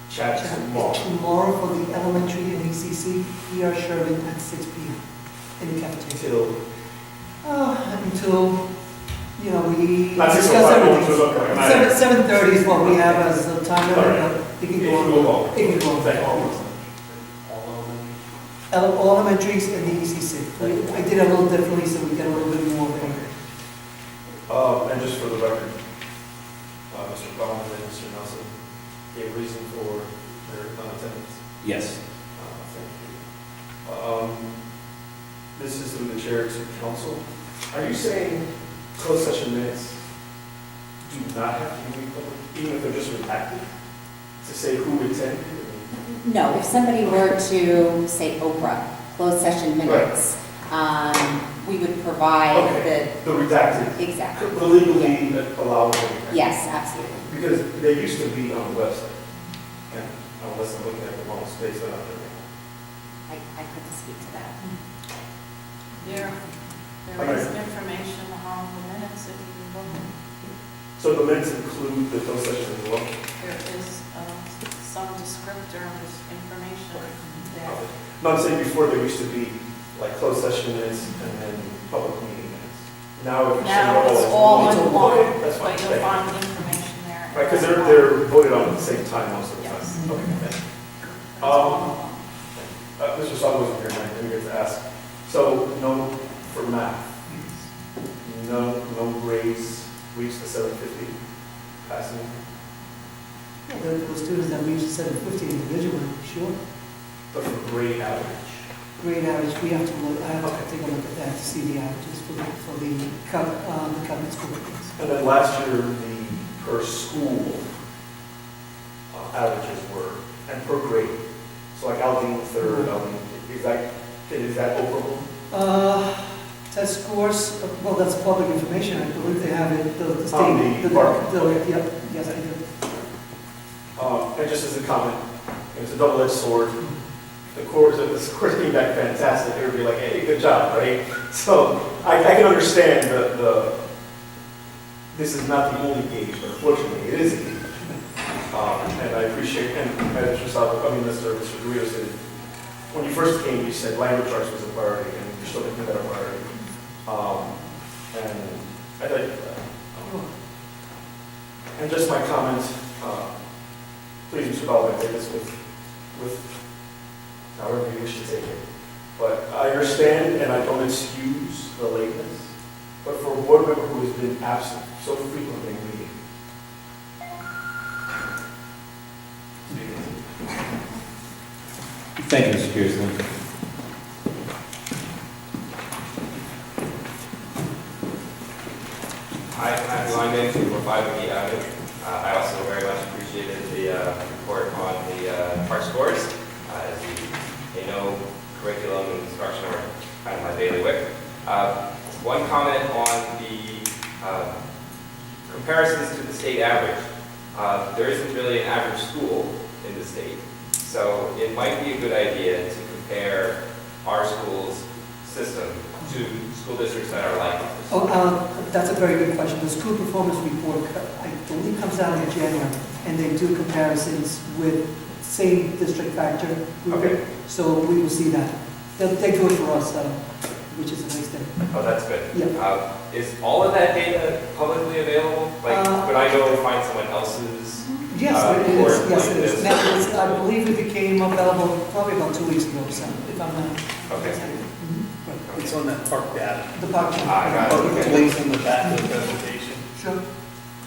chat tomorrow. Tomorrow for the elementary and ACC, we are Sherman at 6 p.m. in the cafeteria. Until, you know, we Not 6 discuss o'clock, everything. okay, I'm not- 7:30 is what we have as the time limit, All right. but it can It go can go on. long. It can go on. Thank you. All elementaries and the ECC. I did a little differently so we get a little bit more there. And just for the record, Mr. Bowman and Mr. Nelson gave reason for their non-attendance. Yes. Thank you. This is through the chair to council. Are you saying closed session minutes do not have to be made public, even if they're just redacted? To say who attended? No, if somebody were to, say, Oprah, closed session minutes, we would provide the redacted. Exactly. The legally allowable. Yes, absolutely. Because they used to be on the website. And unless I'm looking at the wrong space, they're not there. I couldn't speak to that. There is information on the minutes if you look. So the minutes include the closed session as well? There is some descriptor of this information there. No, I'm saying before there used to be like closed session minutes and then public meeting minutes. Now if you're saying Now it's all in one, okay, that's fine. but you'll find the information there. Right, because they're voted on at the same time most of the time. Okay, thank you. Mr. Saul wasn't here tonight, didn't get to ask. So no, for math, no grades reached the 750 passing? The students that reach 750 individually, sure. But for grade average? Grade average, we have to look, I have to take a look at that to see the averages for the covenant school. And then last year, the per school averages were, and per grade. So like Aldine third, Aldine, is that overall? Test scores, well, that's public information, I believe they have it, the state. On the park. Yep, yes, I do. And just as a comment, it's a double-edged sword. The course came back fantastic. They would be like, hey, good job, right? So I can understand this is not the only gauge, but unfortunately it is a gauge. And I appreciate, and Mr. Guido said, when you first came, you said language arts was a priority, and you're still making that a priority. And I thank you for that. And just my comment, please, Mr. Baldwin, take this with however you wish to take it. But I understand and I don't excuse the lateness, but for a board member who has been absent so frequently in meetings. Thank you, Mr. Pearson. Hi, I'm Matthew Lyman, 245 McGee Avenue. I also very much appreciated the report on the park scores. As you know, curriculum and instruction are kind of my bailiwick. One comment on the comparisons to the state average. There isn't really an average school in the state, so it might be a good idea to compare our school's system to school districts that are like ours. Oh, that's a very good question. The school performance report, I believe, comes out in January, and they do comparisons with same district factor grouping. Okay. So we will see that. They do it for us, which is a nice thing. Oh, that's good. Yeah. Is all of that data publicly available? Like, could I go find someone else's? Yes, it report is. Yes, like it is. this? Now, I believe it became available probably about 2 weeks ago, so if I'm not. Okay. Right. It's on that park data. The park. I got it. It's linked in the back of the presentation. Sure.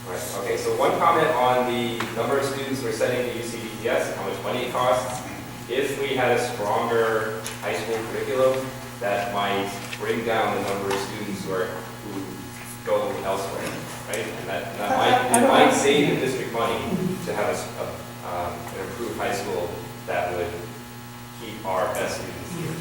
Right, okay, so one comment on the number of students we're sending to UCDPS and how much money it costs. If we had a stronger high school curriculum, that might bring down the number of students who go elsewhere, right? And that might save the district money to have an improved high school that would keep our best students here.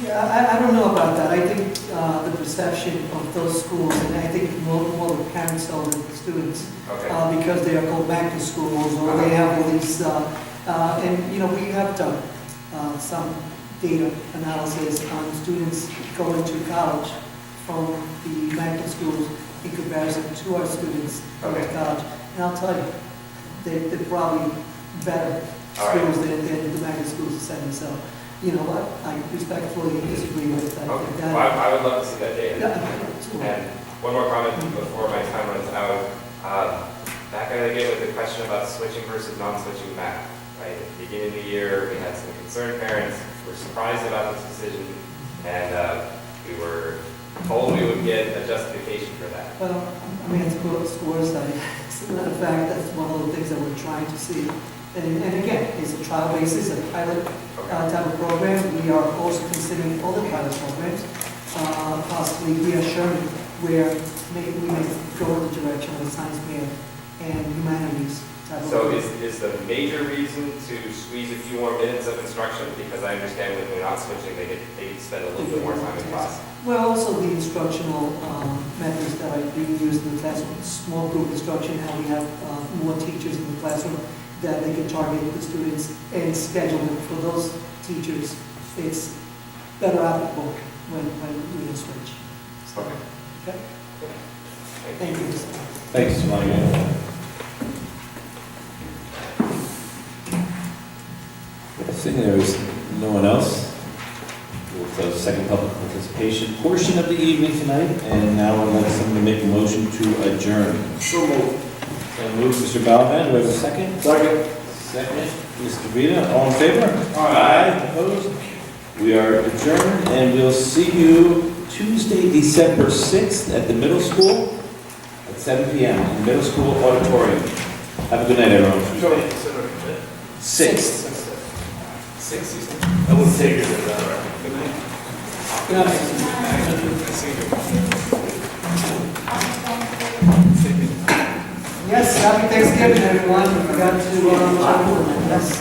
Yeah, I don't know about that. I think the perception of those schools, and I think more the parents so than the students, Okay. because they are going back to schools or they have all these, and we have done some data analysis on students going to college from the magnet schools in comparison to our students going to college. And I'll tell you, they're probably better schools than the magnet schools are sending. So, I respectfully disagree with that. Okay. Well, I would love to see that data. Yeah. And one more comment before my time runs out. Back at it again with the question about switching versus non-switching math. Right? At the beginning of the year, we had some concerned parents who were surprised about this decision, and we were told we would get a justification for that. Well, I mean, it's good scores. As a matter of fact, that's one of the things that we're trying to see. And again, it's a trial basis, a pilot type of program. We are also considering other pilot programs, possibly reassuring where we may go in the direction of science fair and humanities type of So program. is the major reason to squeeze a few more minutes of instruction? Because I understand when they're not switching, they spend a little bit more time in class. Well, also the instructional methods that are being used in the classroom, small group instruction, how we have more teachers in the classroom, that they can target the students and schedule them for those teachers. It's better applicable when we switch. Okay. Okay? Thank you. Thanks, Mike. Seeing there is no one else, we'll close the second public participation portion of the evening tonight, and now I'd like someone to make a motion to adjourn. So moved. So moved, Mr. Balaban, do we have a second? Second. Second, Mr. Vita, all in favor? Aye. Opposed? We are adjourned, and we'll see you Tuesday, December 6th at the middle school at 7 p.m. in the middle school auditorium. Have a good night, everyone. 6th. 6, you said? I wouldn't take it as that, right? Good night. Good night. Yes, happy Thanksgiving, everyone. We forgot to, yes.